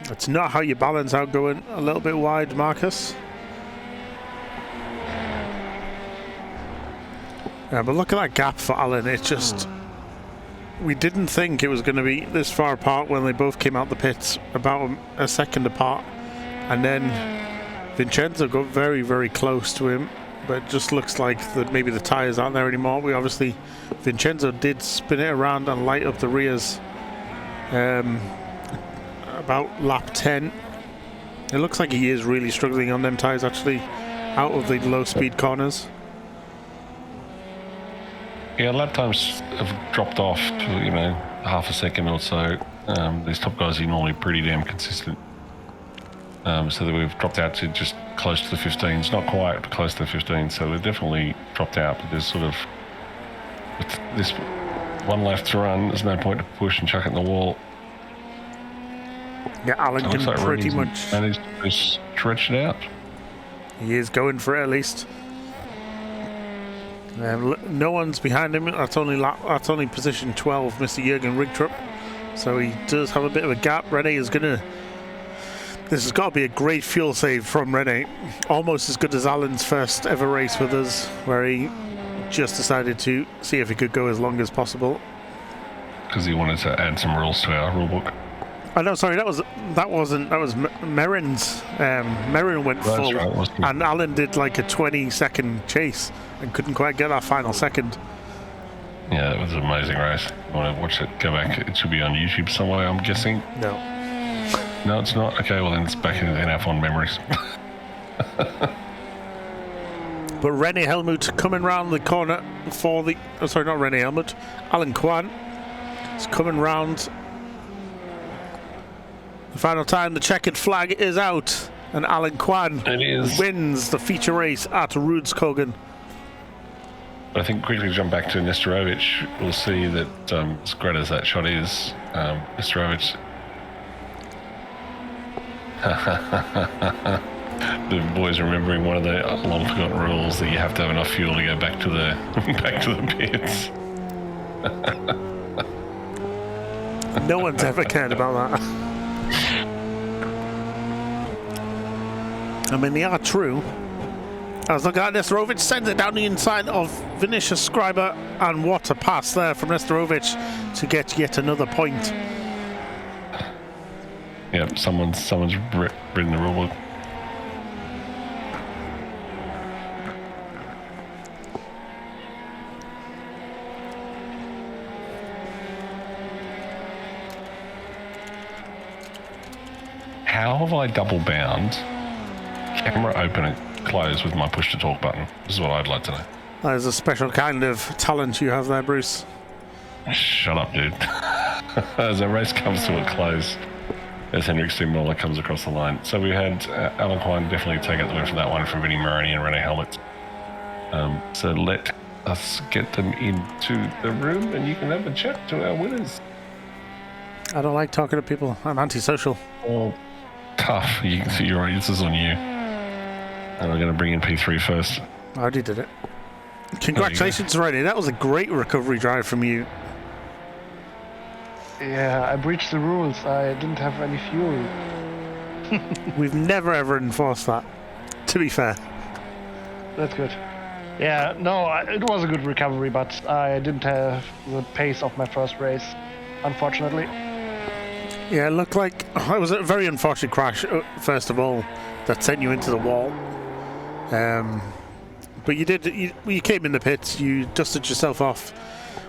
That's not how you balance out going a little bit wide, Marcus. Yeah, but look at that gap for Alan. It's just... We didn't think it was going to be this far apart when they both came out the pits, about a second apart. And then Vincenzo got very, very close to him. But it just looks like that maybe the tyres aren't there anymore. Vincenzo did spin it around and light up the rears about lap 10. It looks like he is really struggling on them tyres actually, out of the low speed corners. Yeah, lap times have dropped off to, half a second or so. These top guys are normally pretty damn consistent. So that we've dropped out to just close to the 15s, not quite, but close to the 15s. So we've definitely dropped out, but there's sort of, with this one left to run, there's no point to push and chuck it in the wall. Yeah, Alan can like pretty much manage to stretch it out. He is going for it at least. No one's behind him. That's only position 12, Mr. Jürgen Rigtrup. So he does have a bit of a gap. Rene is gonna. This has got to be a great fuel save from Rene. Almost as good as Alan's first ever race with us, where he just decided to see if he could go as long as possible. Because he wanted to add some rules to our rulebook. Oh no, sorry, that was Merrin's. Merrin went full, right, and Alan did like a 20-second chase and couldn't quite get that final second. Yeah, it was an amazing race. You want to watch it? Go back. It should be on YouTube somewhere, I'm guessing. No, it's not. Okay, well then it's back in our fond memories. But René Helmut coming round the corner for the. Oh, sorry, not René Helmut. Alan Kwan is coming round. The final time, the checkered flag is out, and Alan Kwan wins the feature race at Rudskogen. I think quickly jump back to Nesterovic, we'll see that as great as that shot is, Nesterovic. The boys remembering one of the long forgotten rules that you have to have enough fuel to go back to the pits. No one's ever cared about that. I mean, they are true. I was looking at Nesterovic, sends it down the inside of Vinicius Scriber, and what a pass there from Nesterovic to get yet another point. Yep, someone's written the rule book. How have I double bound, camera open and close with my push to talk button? This is what I'd like to know. That is a special kind of talent you have there, Bruce. Shut up, dude. as the race comes to a close, as Henrik Steamroller comes across the line. So we had Alan Quine definitely take out the win from that one from Vinnie Maroney and Rene Helmets. So let us get them into the room and you can have a chat to our winners. I don't like talking to people. I'm antisocial. Oh, tough. You're right, this is on you. And I'm going to bring in P3 first. I already did it. Congratulations, Rennie. That was a great recovery drive from you. Yeah, I breached the rules. I didn't have any fuel. We've never ever enforced that, to be fair. That's good. Yeah, no, it was a good recovery, but I didn't have the pace of my first race, unfortunately. Yeah, it looked like it was a very unfortunate crash, first of all, that sent you into the wall. But you came in the pits, you dusted yourself off.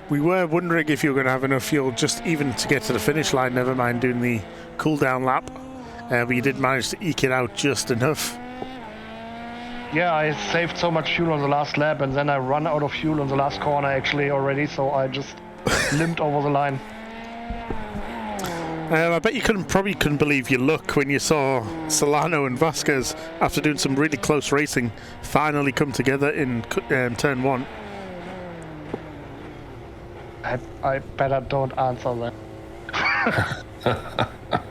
We were wondering if you were going to have enough fuel just even to get to the finish line, never mind doing the cool down lap. But you did manage to eke it out just enough. Yeah, I saved so much fuel on the last lap, and then I ran out of fuel on the last corner actually already, so I just limped over the line. I bet you probably couldn't believe your luck when you saw Solano and Vasquez, after doing some really close racing, finally come together in turn one. I better don't answer that.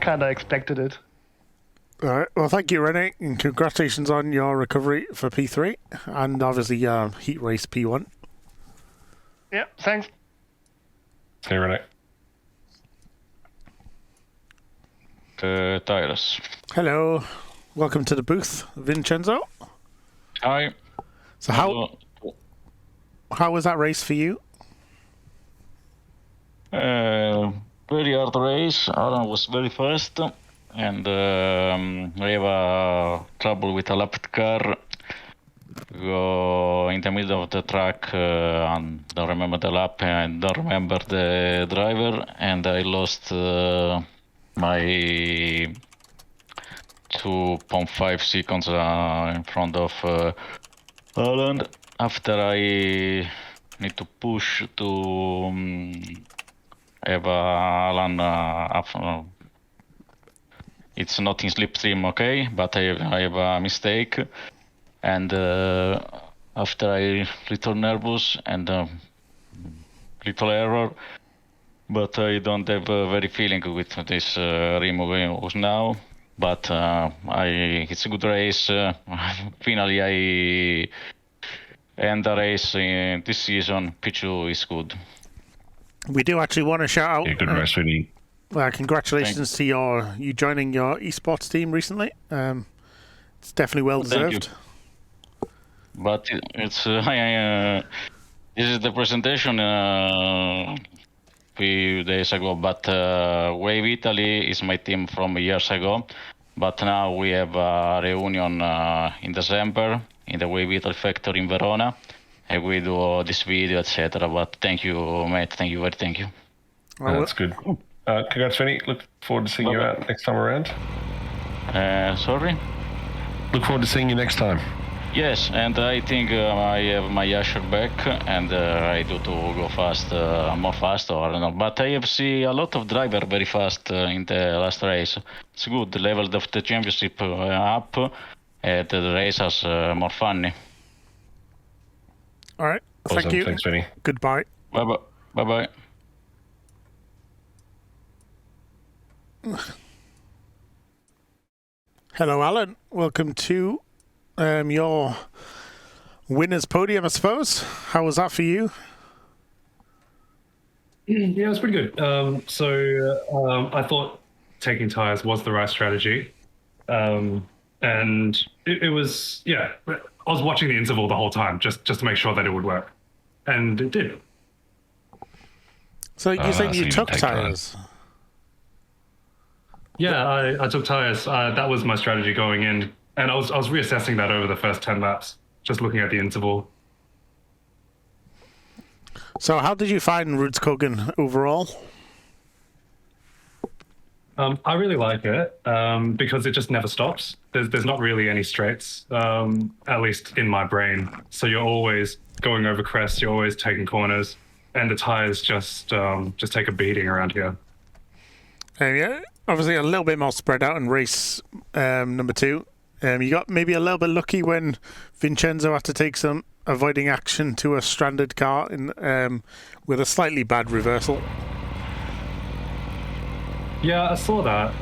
Kinda expected it. Alright, well thank you Renee, and congratulations on your recovery for P3, and obviously heat race P1. Yeah, thanks. Hey, Renee. Tyrus. Hello, welcome to the booth, Vincenzo. Hi. So how was that race for you? Very hard race. Alan was very fast, and we have trouble with a lap car. Go in the middle of the track and don't remember the lap and don't remember the driver, and I lost my 2.5 seconds in front of Alan. After I need to push to have Alan up. It's not in slipstream, okay, but I have a mistake, and after I little nervous and little error, but I don't have a very feeling with this remove now. But it's a good race. Finally, I end the race in this season. P2 is good. We do actually want to shout out. Yeah, good race, really. Congratulations to you joining your esports team recently. It's definitely well deserved. But it's this is the presentation few days ago. But Wave Italy is my team from years ago. But now we have a reunion in December in the Wave Italy factory in Verona, and we do this video, etc. But thank you, mate. Thank you, thank you. That's good. Congrats, Vinny. Look forward to seeing you out next time around. Sorry? Look forward to seeing you next time. Yes, and I think I have my Asher back, and I do to go fast, more fast, or I don't know. But I have seen a lot of driver very fast in the last race. It's good. The level of the championship up, and the races more funny. All right. Awesome. Thank you. Thanks, Vinny. Goodbye. Bye bye. Bye bye. Hello, Alan. Welcome to your winner's podium, I suppose. How was that for you? Yeah, it was pretty good. I thought taking tires was the right strategy. And it was, yeah, I was watching the interval the whole time just to make sure that it would work. And it did. So you're saying you took take tires? Yeah, I took tires. That was my strategy going in. And I was reassessing that over the first 10 laps, just looking at the interval. So how did you find Rudskogen overall? I really like it because it just never stops. There's not really any straights, at least in my brain. So you're always going over crests, you're always taking corners, and the tires just take a beating around here. Yeah, obviously a little bit more spread out in race number 2. You got maybe a little bit lucky when Vincenzo had to take some avoiding action to a stranded car in with a slightly bad reversal. Yeah, I saw that,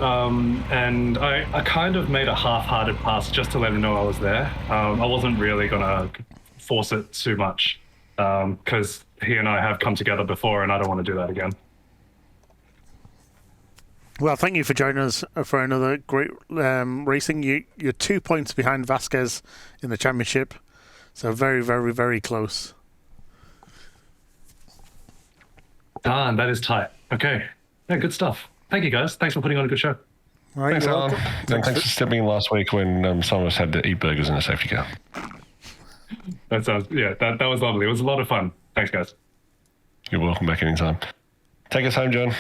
and I kind of made a half-hearted pass just to let him know I was there. I wasn't really gonna force it too much because he and I have come together before, and I don't want to do that again. Well, thank you for joining us for another great racing. You're 2 points behind Vasquez in the championship, so very, very, very close. Darn, that is tight. Okay, yeah, good stuff. Thank you, guys. Thanks for putting on a good show. All right, Thanks, you're Alan. welcome. And thanks for stepping in last week when some of us had to eat burgers in a safety car. That sounds, yeah, that was lovely. It was a lot of fun. Thanks, guys. You're welcome back anytime. Take us home, John.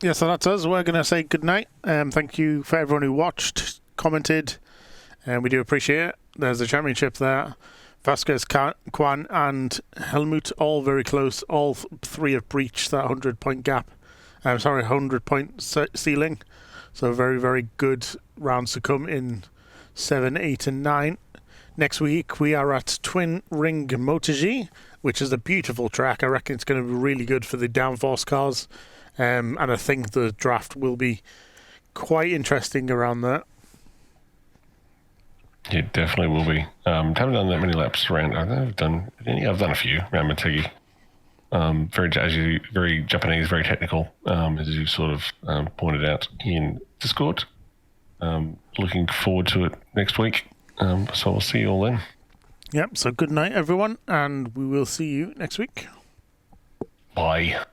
Yeah, so that's us. We're going to say goodnight. Thank you for everyone who watched, commented, and we do appreciate it. There's the championship there. Vasquez, Kwan, and Helmut all very close. All 3 have breached that 100-point gap. 100-point ceiling. So very, very good rounds to come in 7, 8, and 9. Next week we are at Twin Ring MotoG, which is a beautiful track. I reckon it's going to be really good for the downforce cars. And I think the draft will be quite interesting around that. It definitely will be. Haven't done that many laps around. I've done a few around Motegi. Very Japanese, very technical, as you sort of pointed out in Discord. Looking forward to it next week. So we'll see you all then. Yep, so good night, everyone, and we will see you next week. Bye.